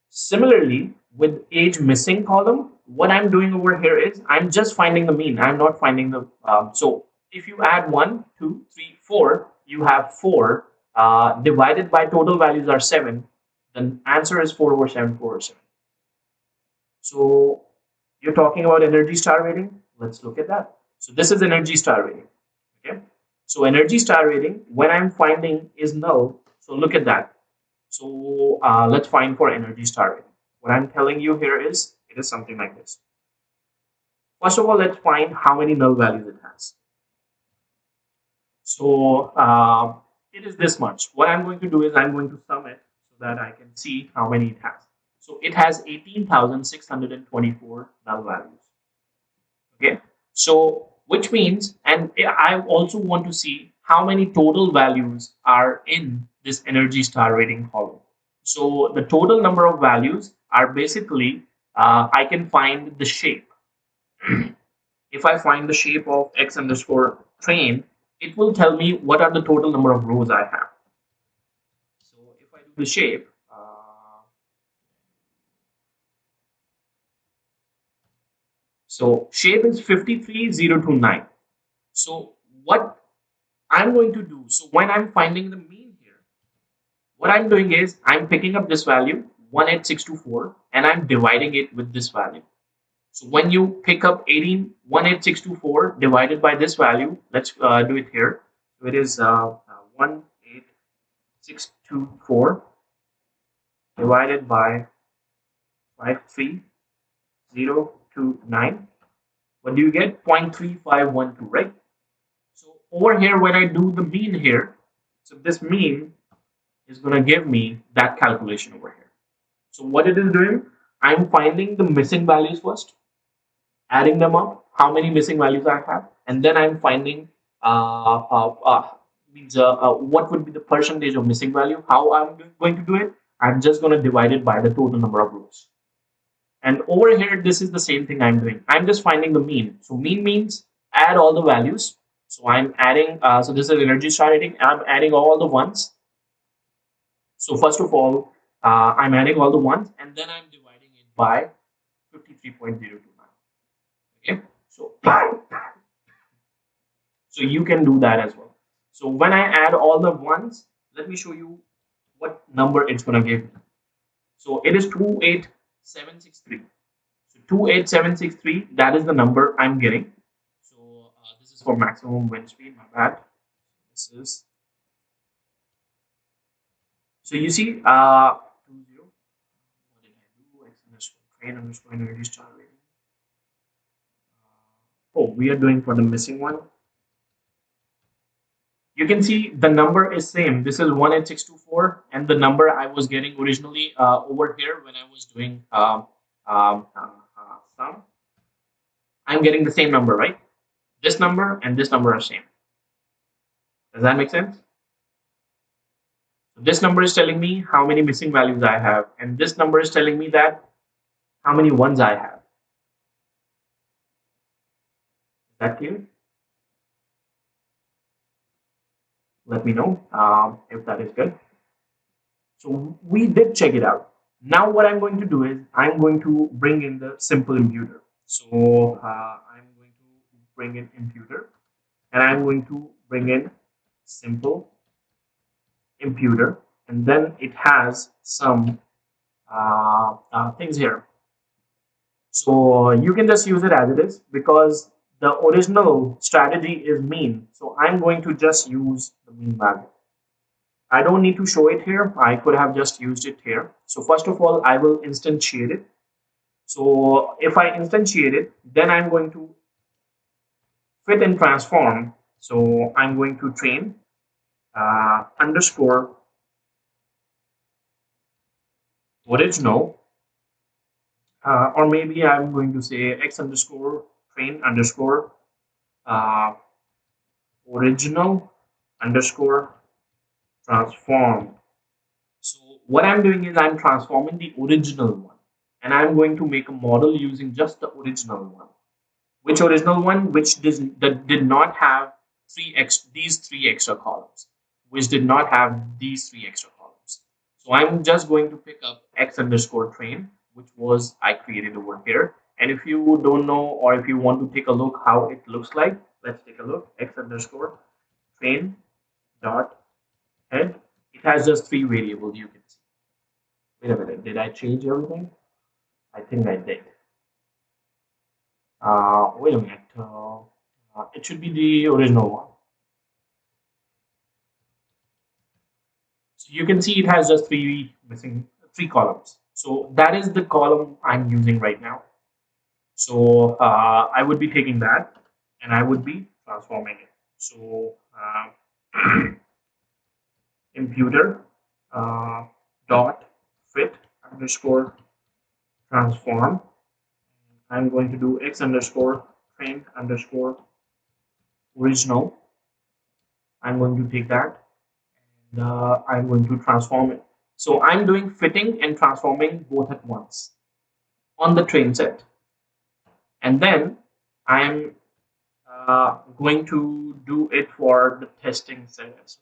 Similarly, with age missing column, what I'm doing over here is I'm just finding the mean. I'm not finding the so if you add 1, 2, 3, 4, you have 4 divided by total values are 7. The answer is 4 over 7, 4 over 7. So you're talking about energy star rating. Let's look at that. So this is energy star rating. Okay. So energy star rating, when I'm finding is null. So look at that. So let's find for energy star rating. What I'm telling you here is it is something like this. First of all, let's find how many null values it has. So it is this much. What I'm going to do is I'm going to sum it so that I can see how many it has. So it has 18,624 null values. Okay. So which means, and I also want to see how many total values are in this energy star rating column. So the total number of values are basically, I can find the shape. If I find the shape of x underscore train, it will tell me what are the total number of rows I have. So if I do the shape, so shape is 53029. So what I'm going to do, so when I'm finding the mean here, what I'm doing is I'm picking up this value 18624 and I'm dividing it with this value. So when you pick up 18624 divided by this value, let's do it here. So it is 18624 divided by 53029. What do you get? 0.3512, right? So over here, when I do the mean here, so this mean is going to give me that calculation over here. So what it is doing, I'm finding the missing values first, adding them up, how many missing values I have, and then I'm finding what would be the percentage of missing value. How I'm going to do it? I'm just going to divide it by the total number of rows. And over here, this is the same thing I'm doing. I'm just finding the mean. So mean means add all the values. So I'm adding, so this is energy star rating. I'm adding all the ones. So first of all, I'm adding all the ones and then I'm dividing it by 53.029. Okay, so you can do that as well. So when I add all the ones, let me show you what number it's going to give me. So it is 28763. So 28763, that is the number I'm getting. So this is for maximum wind speed, my bad. This is, so you see 20, what did I do? X underscore train underscore energy star rating. Oh, we are doing for the missing one. You can see the number is same. This is 18624, and the number I was getting originally over here when I was doing sum, I'm getting the same number, right? This number and this number are same. Does that make sense? So this number is telling me how many missing values I have, and this number is telling me that how many ones I have. That clear? Let me know if that is good. So we did check it out. Now what I'm going to do is I'm going to bring in the simple imputer. So I'm going to bring in imputer, and I'm going to bring in simple imputer, and then it has some things here. So you can just use it as it is because the original strategy is mean. So I'm going to just use the mean value. I don't need to show it here. I could have just used it here. So first of all, I will instantiate it. So if I instantiate it, then I'm going to fit and transform. So I'm going to train underscore original, or maybe I'm going to say x underscore train underscore uh, original underscore transform. So what I'm doing is I'm transforming the original one, and I'm going to make a model using just the original one. Which original one? Which that did not have these three extra columns, which did not have these three extra columns. So I'm just going to pick up x underscore train, which was I created over here. And if you don't know, or if you want to take a look how it looks like, let's take a look. X underscore train dot head. It has just three variables, you can see. Wait a minute, did I change everything? I think I did. Wait a minute. It should be the original one. So you can see it has just three columns. So that is the column I'm using right now. So I would be taking that and I would be transforming it. So imputer dot fit underscore transform. I'm going to do x underscore train underscore original. I'm going to take that and I'm going to transform it. So I'm doing fitting and transforming both at once on the train set. And then I'm going to do it for the testing set as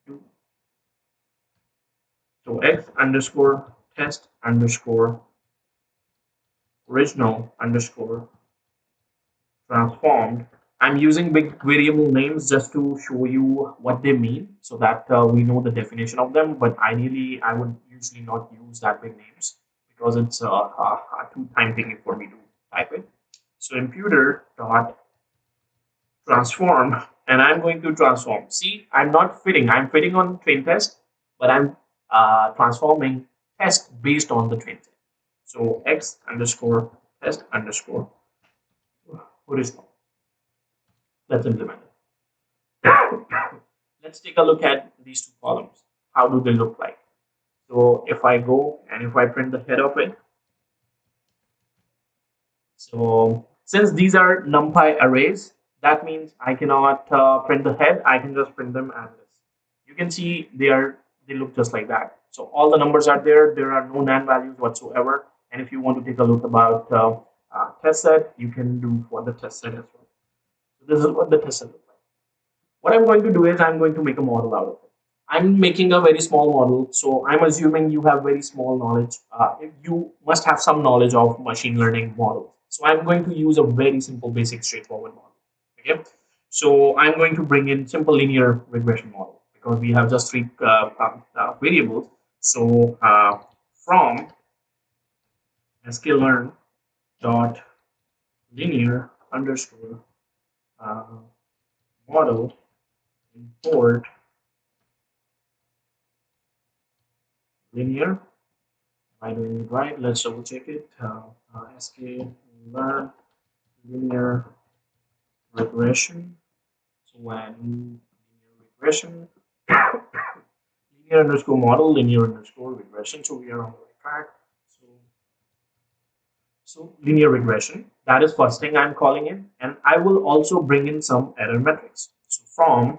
well. So x underscore test underscore original underscore transformed. I'm using big variable names just to show you what they mean so that we know the definition of them. But ideally, I would usually not use that big names because it's too time taking for me to type it. So imputer dot transform, and I'm going to transform. See, I'm not fitting. I'm fitting on train test, but I'm transforming test based on the train test. So x underscore test underscore original. Let's implement it. Let's take a look at these two columns. How do they look like? So if I go and if I print the head of it, so since these are numpy arrays, that means I cannot print the head. I can just print them as is. You can see they look just like that. So all the numbers are there. There are no NaN values whatsoever. And if you want to take a look about test set, you can do for the test set as well. So this is what the test set looks like. What I'm going to do is I'm going to make a model out of it. I'm making a very small model, so I'm assuming you have very small knowledge. You must have some knowledge of machine learning models. So I'm going to use a very simple, basic, straightforward model. Okay, so I'm going to bring in simple linear regression model because we have just three variables. So from sklearn dot linear underscore model import linear. Am I doing it right? Let's double check it. Sklearn linear regression. So when I do linear regression, linear underscore model, linear underscore regression. So we are on the right track. So linear regression, that is first thing I'm calling in, and I will also bring in some error metrics. So from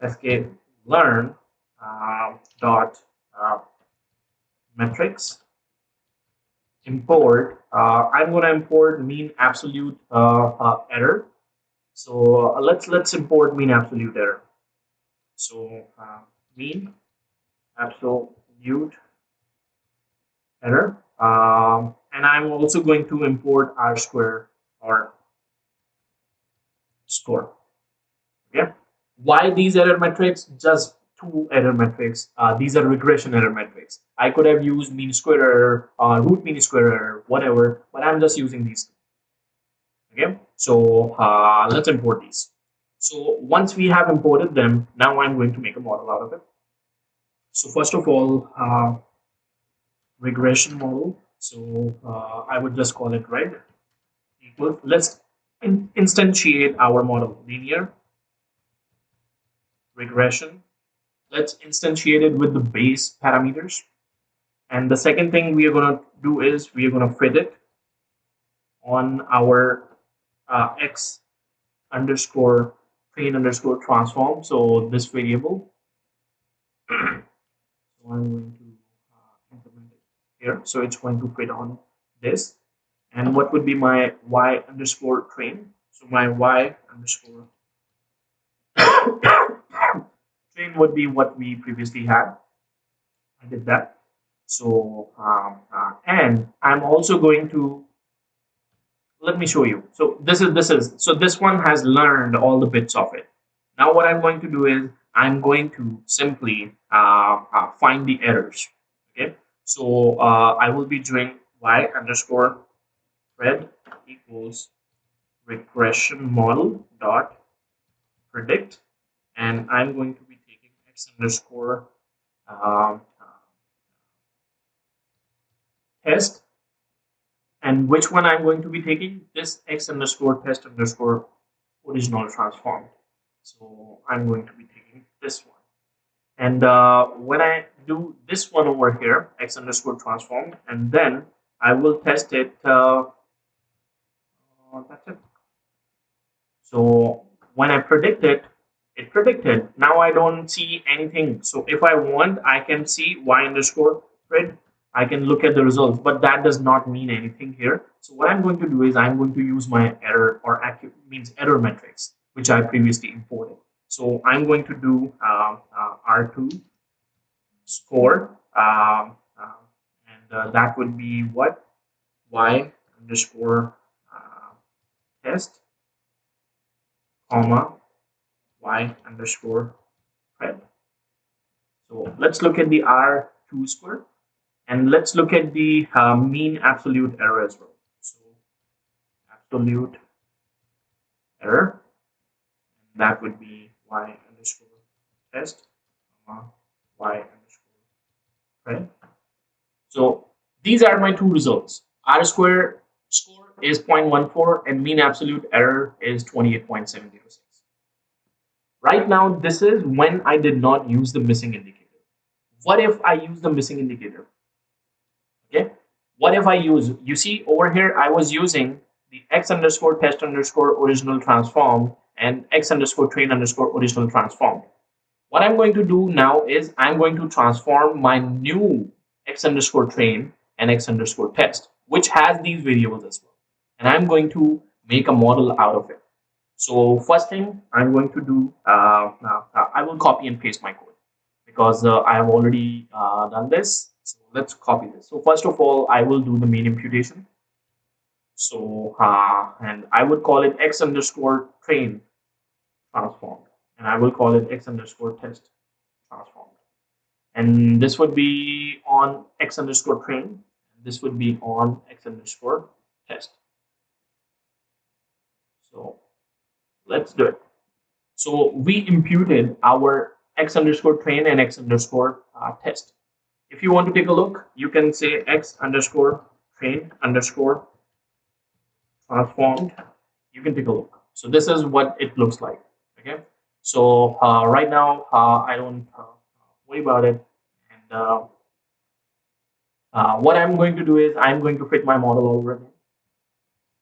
sklearn dot metrics import. I'm going to import mean absolute error. So let's import mean absolute error. So mean absolute error, and I'm also going to import r square or score. Okay. Why these error metrics? Just two error metrics. These are regression error metrics. I could have used mean square error, root mean square error, whatever, but I'm just using these. Okay. So let's import these. So once we have imported them, now I'm going to make a model out of it. So first of all, regression model. So I would just call it red equals. Let's instantiate our model, linear regression. Let's instantiate it with the base parameters. And the second thing we are going to do is we are going to fit it on our x underscore train underscore transform. So this variable. So I'm going to implement it here. So it's going to fit on this. And what would be my y underscore train? So my y underscore train would be what we previously had. I did that. So and I'm also going to, let me show you. So this one has learned all the bits of it. Now what I'm going to do is I'm going to simply find the errors. Okay. So I will be doing y underscore red equals regression model dot predict, and I'm going to be taking x underscore test. And which one I'm going to be taking? This x underscore test underscore original transformed. So I'm going to be taking this one. And when I do this one over here, x underscore transformed, and then I will test it. That's it. So when I predict it, it predicted. Now I don't see anything. So if I want, I can see y underscore pred. I can look at the results, but that does not mean anything here. So what I'm going to do is I'm going to use my error or means error metrics, which I previously imported. So I'm going to do R2 score, and that would be what? Y underscore test, comma, y underscore pred. So let's look at the R2 square, and let's look at the mean absolute error as well. So absolute error, that would be y underscore test, y underscore pred. So these are my two results. R square score is 0.14 and mean absolute error is 28.706. Right now, this is when I did not use the missing indicator. What if I use the missing indicator? Okay. What if I use, you see over here, I was using the x underscore test underscore original transform and x underscore train underscore original transform. What I'm going to do now is I'm going to transform my new x underscore train and x underscore test, which has these variables as well. And I'm going to make a model out of it. So first thing I'm going to do, I will copy and paste my code because I have already done this. So let's copy this. So first of all, I will do the mean imputation. So and I would call it x underscore train transformed, and I will call it x underscore test transformed. And this would be on x underscore train. This would be on x underscore test. So let's do it. So we imputed our x underscore train and x underscore test. If you want to take a look, you can say x underscore train underscore transformed. You can take a look. So this is what it looks like. Okay. So right now I don't worry about it. And what I'm going to do is I'm going to fit my model over again.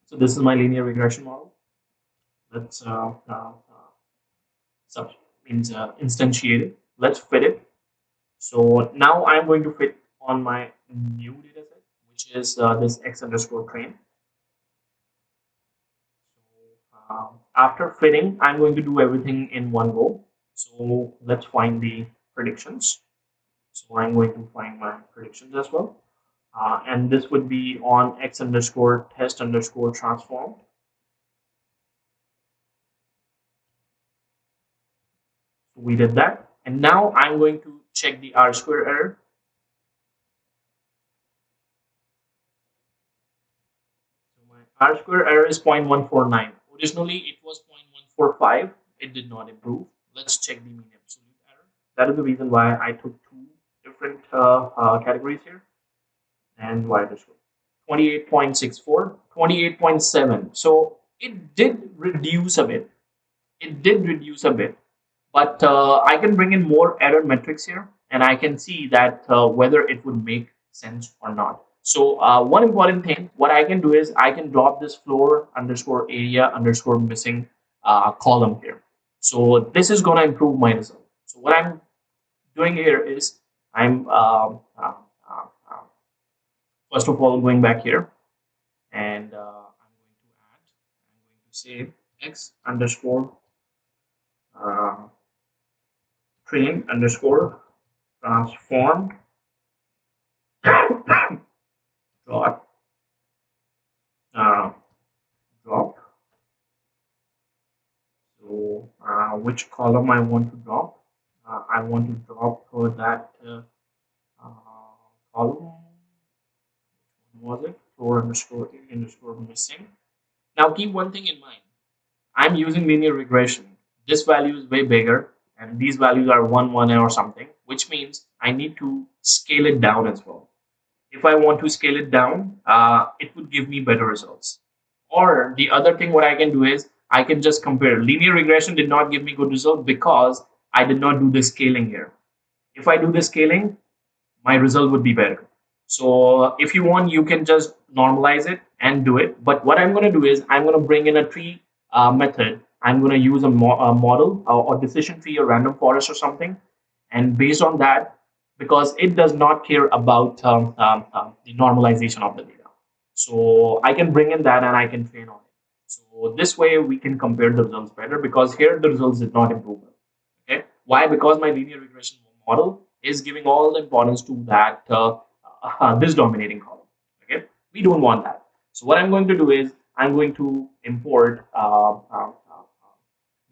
So this is my linear regression model. Let's instantiate it. Let's fit it. So now I'm going to fit on my new dataset, which is this x underscore train. After fitting, I'm going to do everything in one go. So let's find the predictions. So I'm going to find my predictions as well. And this would be on x underscore test underscore transformed. So we did that. And now I'm going to check the R square error. So my R square error is 0.149. Originally it was 0.145. It did not improve. Let's check the mean absolute error. That is the reason why I took two different categories here. And y underscore 28.64, 28.7. So it did reduce a bit. It did reduce a bit, but I can bring in more error metrics here, and I can see that whether it would make sense or not. So one important thing, what I can do is I can drop this floor underscore area underscore missing column here. So this is going to improve my result. So what I'm doing here is I'm first of all going back here, and I'm going to say x underscore train underscore transformed dot drop. So which column I want to drop? I want to drop that column. Which one was it? Floor underscore area underscore missing. Now keep one thing in mind. I'm using linear regression. This value is way bigger, and these values are 1, 1 or something, which means I need to scale it down as well. If I want to scale it down, it would give me better results. Or the other thing what I can do is I can just compare. Linear regression did not give me good result because I did not do the scaling here. If I do the scaling, my result would be better. So if you want, you can just normalize it and do it. But what I'm going to do is I'm going to bring in a tree method. I'm going to use a model or decision tree or random forest or something. And based on that, because it does not care about the normalization of the data. So I can bring in that and I can train on it. So this way we can compare the results better, because here the results did not improve. Okay, why? Because my linear regression model is giving all the importance to that this dominating column. Okay, we don't want that. So what I'm going to do is I'm going to import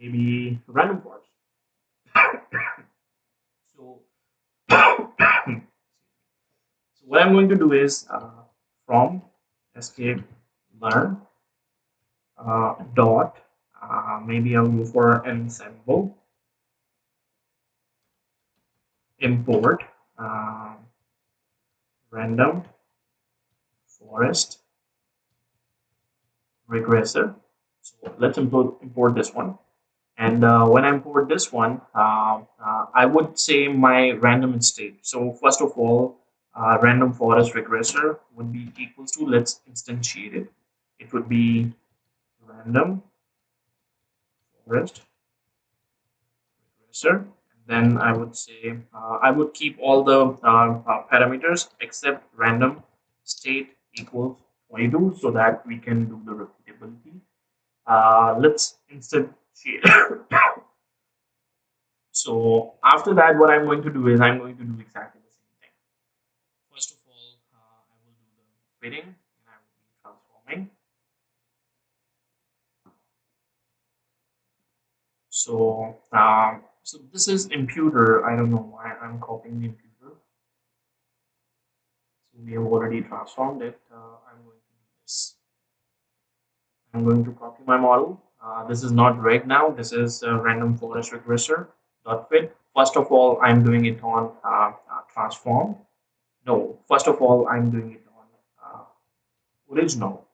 maybe random forest. So, so what I'm going to do is from escape learn dot maybe I'll go for ensemble import random forest regressor. So let's import this one. And when I import this one, I would say my random state. So first of all, random forest regressor would be equals to, let's instantiate it. It would be random forest regressor. And then I would say I would keep all the parameters except random state equals 22, so that we can do the repeatability. Let's instantiate. So after that, what I'm going to do is I'm going to do exactly the same thing. First of all, I will do the fitting and I will be transforming. So so this is imputer. I don't know why I'm copying the imputer. So we have already transformed it. I'm going to do this. I'm going to copy my model. This is not reg now. This is random forest regressor dot fit. First of all, I'm doing it on transform. No, first of all, I'm doing it on original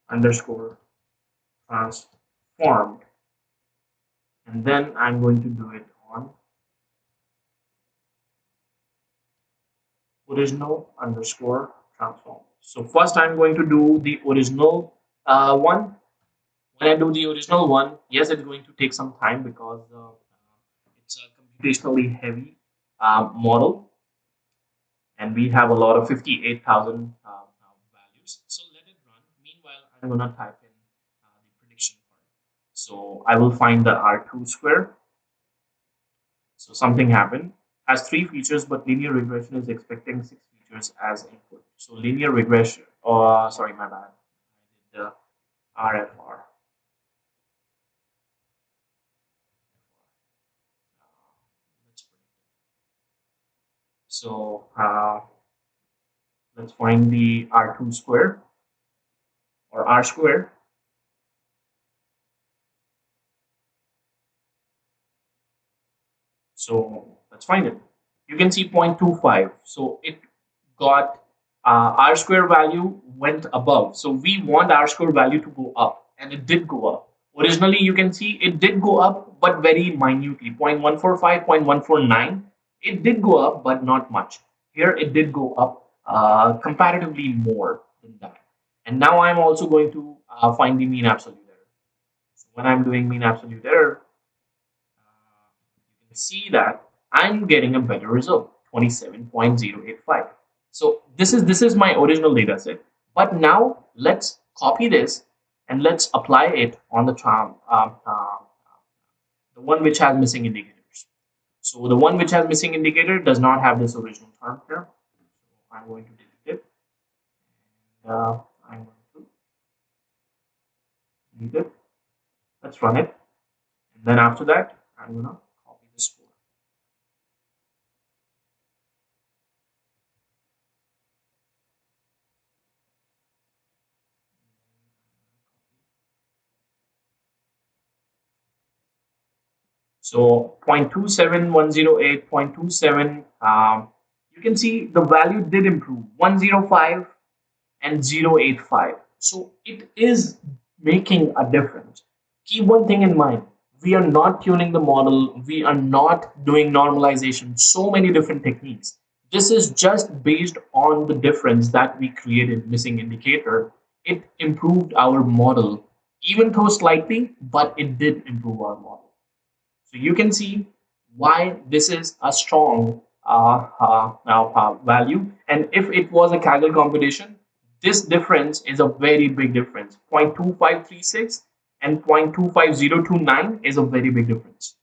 underscore transformed, and then I'm going to do it on original underscore transform. So first I'm going to do the original one. When I do the original one, yes, it's going to take some time because it's a computationally heavy model. and we have a lot of 58,000 values. So let it run. Meanwhile, I'm gonna type in the prediction part. So I will find the R2 square. So something happened. Has three features, but linear regression is expecting six features as input. So linear regression, sorry, my bad. I did the RFR. So let's find the R2 square or R square. So let's find it. You can see 0.25. So it got R square value went above. So we want R square value to go up, and it did go up. Originally, you can see it did go up, but very minutely 0.145, 0.149. It did go up, but not much. Here, it did go up comparatively more than that. And now I'm also going to find the mean absolute error. So when I'm doing mean absolute error, you can see that I'm getting a better result, 27.085. So this is my original data set. But now let's copy this and let's apply it on the one which has missing indicators. So the one which has missing indicator does not have this original term here. So I'm going to delete it. I'm going to delete it. Let's run it. And then after that, I'm gonna copy the score. So 0.27108, 0.27, you can see the value did improve, 105 and 0.85. So it is making a difference. Keep one thing in mind. We are not tuning the model. We are not doing normalization. So many different techniques. This is just based on the difference that we created missing indicator. It improved our model, even though slightly, but it did improve our model. So you can see why this is a strong value. And if it was a Kaggle computation, this difference is a very big difference. 0.2536 and 0.25029 is a very big difference.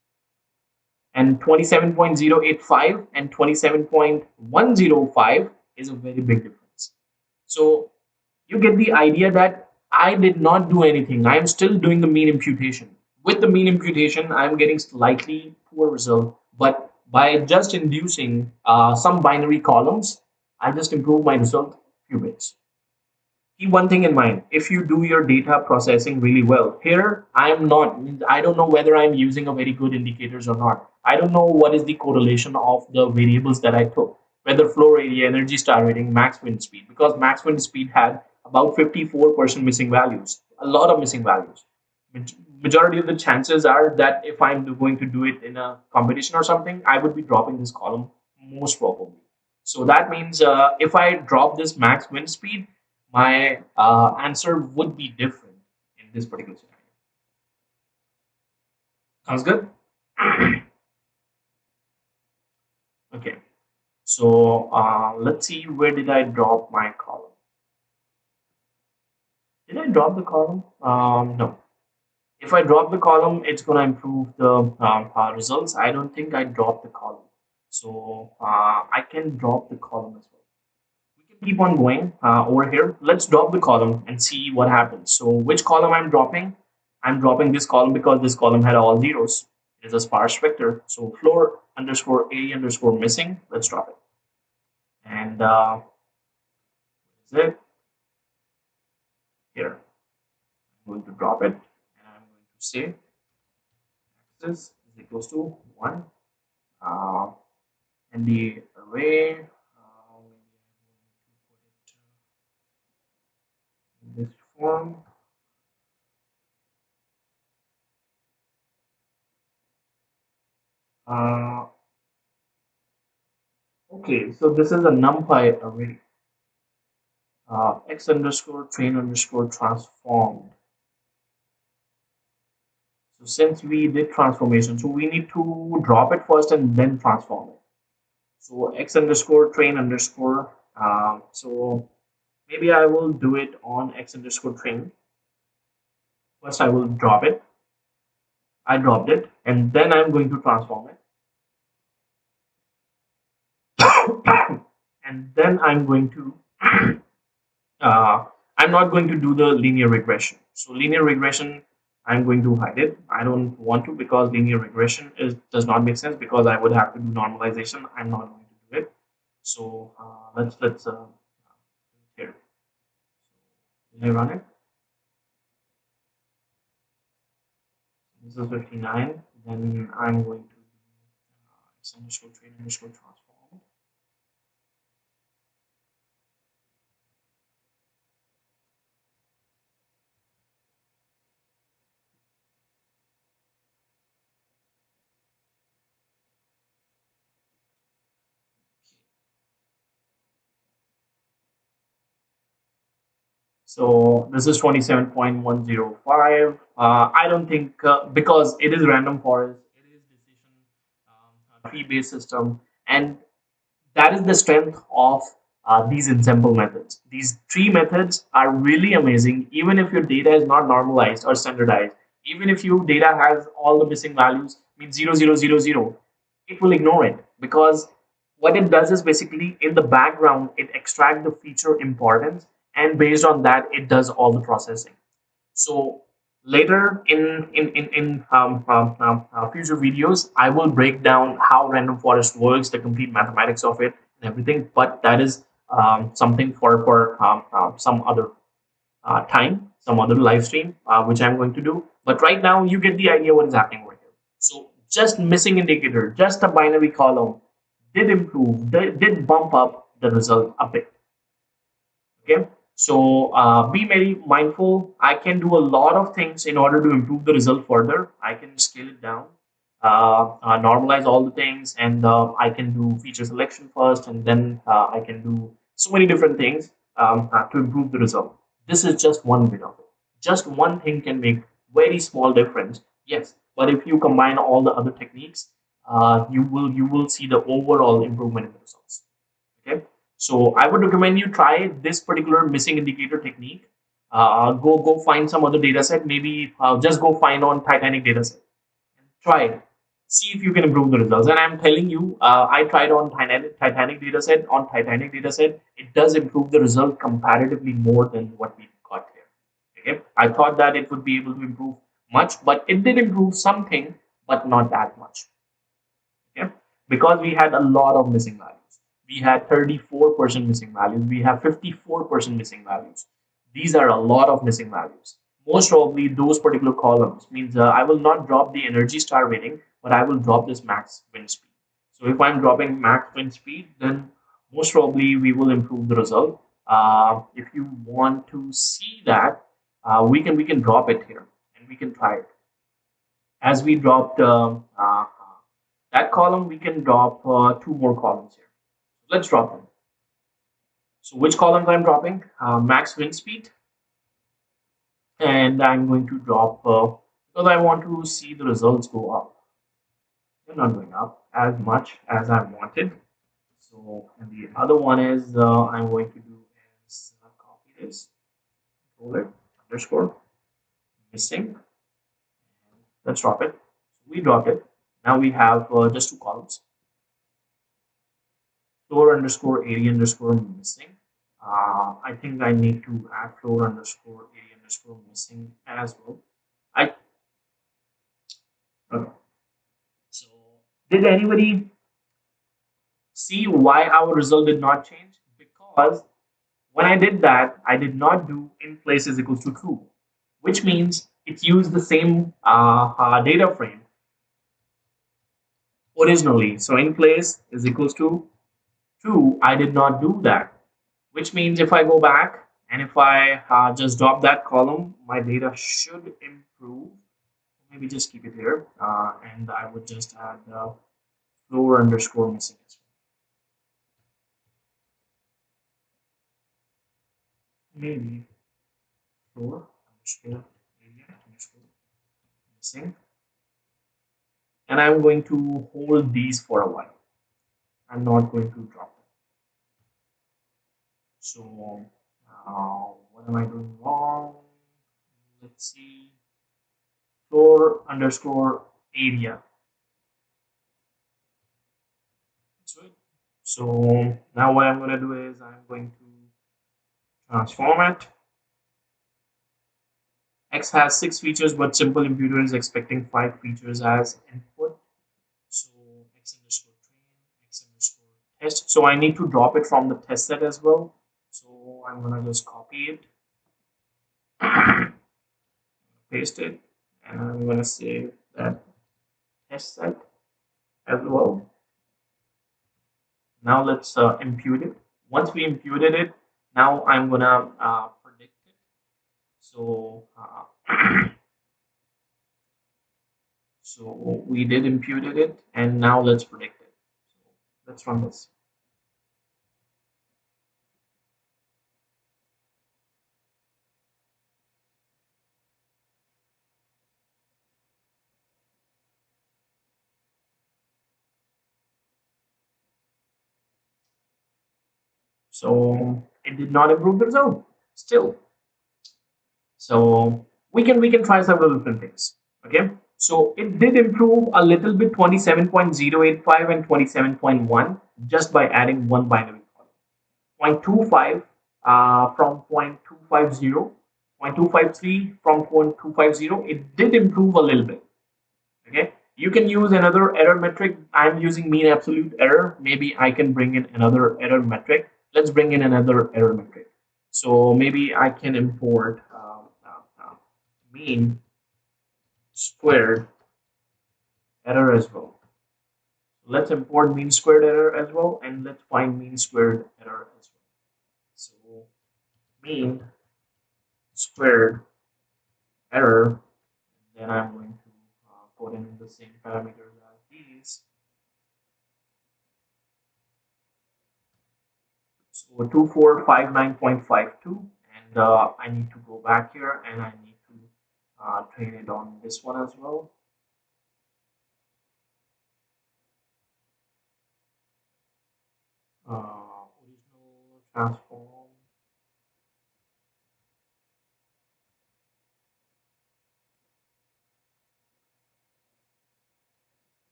And 27.085 and 27.105 is a very big difference. So you get the idea that I did not do anything. I am still doing the mean imputation. With the mean imputation, I am getting slightly poor result, but by just inducing some binary columns, I just improve my result a few bits. Keep one thing in mind. If you do your data processing really well, here I don't know whether I'm using a very good indicators or not. I don't know what is the correlation of the variables that I took, whether flow area, energy star rating, max wind speed, because max wind speed had about 54% missing values, a lot of missing values. Majority of the chances are that if I'm going to do it in a competition or something, I would be dropping this column most probably. So that means if I drop this max wind speed, my answer would be different in this particular scenario. Sounds good? Okay. So let's see, where did I drop my column? Did I drop the column? No. If I drop the column, it's going to improve the results. I don't think I dropped the column. So I can drop the column as well. We can keep on going over here. Let's drop the column and see what happens. So which column I'm dropping? I'm dropping this column because this column had all zeros. It is a sparse vector. So floor underscore a underscore missing. Let's drop it. And is it here? I'm going to drop it, and I'm going to say axis is equals to 1. Uh, and the array, in this form. Uh, okay, so this is a numpy array. X underscore train underscore transformed. So since we did transformation, so we need to drop it first and then transform it. So x underscore train underscore. So maybe I will do it on x underscore train. First, I will drop it. I dropped it, and then I'm going to transform it. And then I'm going to I'm not going to do the linear regression. So linear regression, I'm going to hide it. I don't want to, because linear regression does not make sense, because I would have to do normalization. I'm not going to do it. So let's here. Did I run it? This is 59. Then I'm going to do x underscore train underscore transform. So this is 27.105. I don't think, because it is random forest, it is decision tree based system, and that is the strength of these ensemble methods. These tree methods are really amazing, even if your data is not normalized or standardized. Even if your data has all the missing values, means 0, 0, 0, 0, it will ignore it, because what it does is basically in the background it extracts the feature importance, and based on that it does all the processing. So later in future videos, I will break down how random forest works, the complete mathematics of it, and everything. But that is something for some other time, some other live stream, which I'm going to do. But right now, you get the idea what is happening over here. So just missing indicator, just a binary column, did improve, did bump up the result a bit. Okay, so be very mindful. I can do a lot of things in order to improve the result further. I can scale it down, normalize all the things, and I can do feature selection first, and then I can do so many different things to improve the result. This is just one bit of it. Just one thing can make very small difference, yes, but if you combine all the other techniques, you will see the overall improvement in the results. Okay, so I would recommend you try this particular missing indicator technique. Go find some other data set. Maybe just go find on Titanic data set and try it. See if you can improve the results. And I'm telling you, I tried on Titanic data set. On Titanic data set, it does improve the result comparatively more than what we got here. Okay, I thought that it would be able to improve much, but it did improve something, but not that much. Okay, because we had a lot of missing values. We had 34% missing values. We have 54% missing values. These are a lot of missing values. Most probably those particular columns means I will not drop the energy star rating, but I will drop this max wind speed. So if I'm dropping max wind speed, then most probably we will improve the result. If you want to see that, we can drop it here and we can try it. As we dropped that column, we can drop two more columns here. Let's drop them. So which columns I'm dropping? Max wind speed, and I'm going to drop because I want to see the results go up. They're not going up as much as I wanted. So, and the other one is I'm going to do is copy this, control it, underscore missing. Let's drop it. We dropped it. Now we have just two columns. Floor underscore area underscore missing. I think I need to add floor underscore area underscore missing as well. I okay. So did anybody see why our result did not change? Because when I did that, I did not do in place is equals to true, which means it used the same data frame originally. So in place is equals to true. I did not do that, which means if I go back and if I just drop that column, my data should improve. Maybe just keep it here, and I would just add floor underscore missing as well. Maybe floor underscore area underscore missing, and I'm going to hold these for a while. I'm not going to drop them. So what am I doing wrong? Let's see. Floor underscore area. That's it. So now what I'm going to do is I'm going to transform it. X has 6 features, but simple imputer is expecting 5 features as input. So x underscore train, x underscore test. So I need to drop it from the test set as well. So I'm gonna just copy it, paste it, and I'm gonna save that test set as well. Now let's impute it. Once we imputed it, now I'm gonna predict it. So so we did imputed it, and now let's predict it. So let's run this. So it did not improve the result still. So we can try several different things. Okay. So it did improve a little bit, 27.085 and 27.1, just by adding one binary column. 0.25 from 0.250, 0.253 from 0.250. It did improve a little bit. Okay. You can use another error metric. I'm using mean absolute error. Maybe I can bring in another error metric. Let's bring in another error metric. So maybe I can import mean squared error as well. Let's import mean squared error as well, and let's find mean squared error as well. So mean squared error, and then I'm going to put in the same parameters as these. So 2459.52, and I need to go back here and I need to train it on this one as well. Original transform.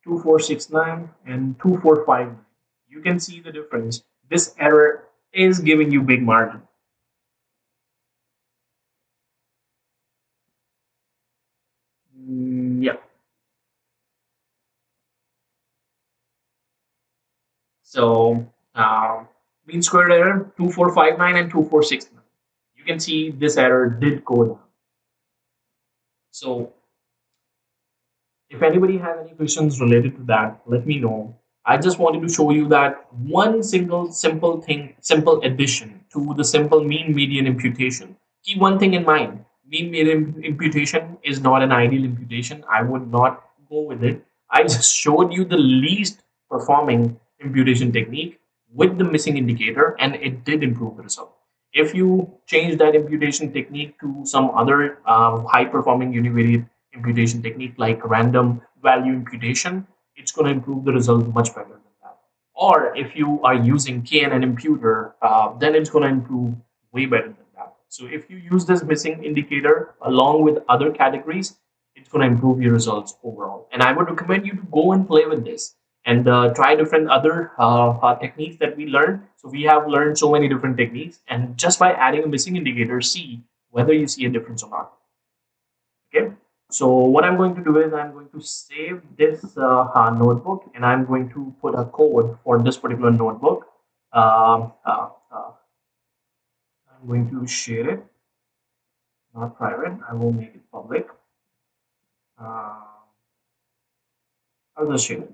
Two four six nine and 2459. You can see the difference. This error is giving you big margin. Yeah. So mean squared error 2459 and 2469. You can see this error did go down. So if anybody has any questions related to that, let me know. I just wanted to show you that one single simple thing, simple addition to the simple mean median imputation. Keep one thing in mind. Mean median imputation is not an ideal imputation. I would not go with it. I just showed you the least performing imputation technique with the missing indicator, and it did improve the result. If you change that imputation technique to some other high performing univariate imputation technique like random value imputation, it's going to improve the result much better than that. Or if you are using KNN imputer, then it's going to improve way better than that. So if you use this missing indicator along with other categories, it's going to improve your results overall. And I would recommend you to go and play with this and try different other techniques that we learned. So we have learned so many different techniques, and just by adding a missing indicator, see whether you see a difference or not. Okay. So what I'm going to do is I'm going to save this notebook, and I'm going to put a code for this particular notebook. Um, uh, uh, I'm going to share it, not private. I will make it public. Uh, I'll just share it.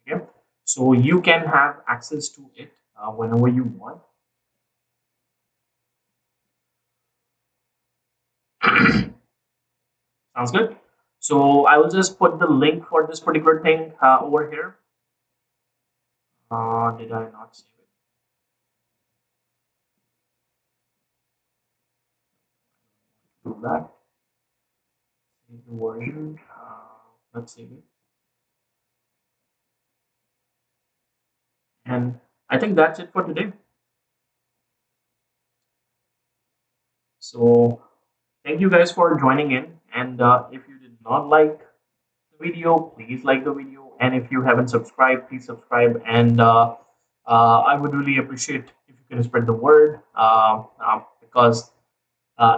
Okay. So you can have access to it whenever you want. Sounds good. So I will just put the link for this particular thing over here. Did I not save it? do that. Save the version. Let's save it. And I think that's it for today. So thank you guys for joining in. And if you did not like the video, please like the video. And if you haven't subscribed, please subscribe. And I would really appreciate if you can spread the word because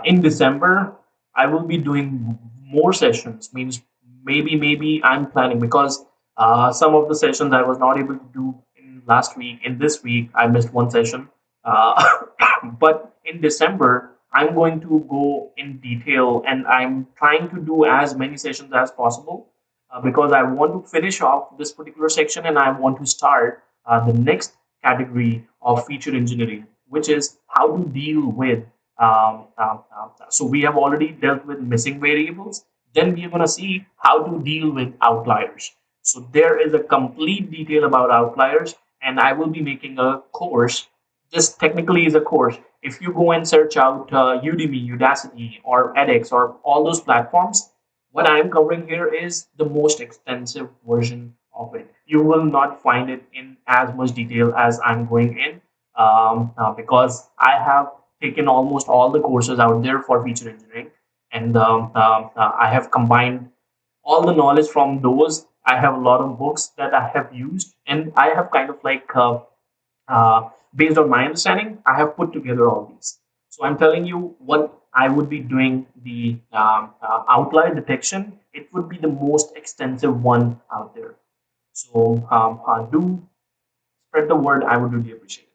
in December, I will be doing more sessions. Means maybe I'm planning because some of the sessions I was not able to do in last week. In this week, I missed one session. Uh, but in December, I'm going to go in detail and I'm trying to do as many sessions as possible because I want to finish off this particular section and I want to start the next category of feature engineering, which is how to deal with so we have already dealt with missing variables. Then we are going to see how to deal with outliers. So there is a complete detail about outliers, and I will be making a course. This technically is a course. If you go and search out Udemy, Udacity, or edX, or all those platforms, what I'm covering here is the most extensive version of it. You will not find it in as much detail as I'm going in because I have taken almost all the courses out there for feature engineering, and I have combined all the knowledge from those. I have a lot of books that I have used, and I have kind of like based on my understanding, I have put together all these. So I'm telling you what I would be doing the outlier detection. It would be the most extensive one out there. So do spread the word. I would really appreciate it.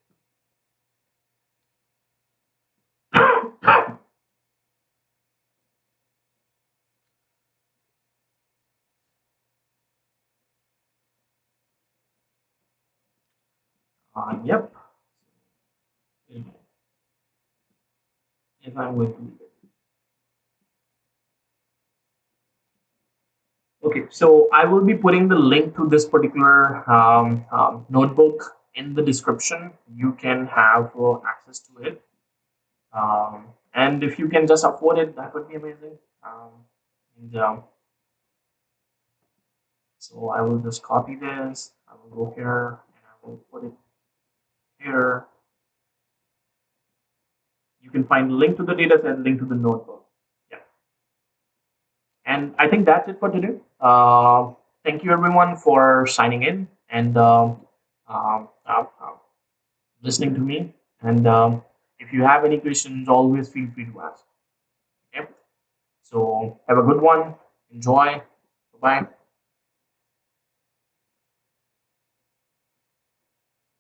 Yep. If I'm going to leave it. Okay, so I will be putting the link to this particular notebook in the description. You can have access to it. And if you can just afford it, that would be amazing. And, so I will just copy this. I will go here and I will put it here. You can find the link to the dataset, link to the notebook. Yeah. And I think that's it for today. Thank you everyone for signing in and listening to me. And if you have any questions, always feel free to ask. Okay. So have a good one. Enjoy. Bye bye.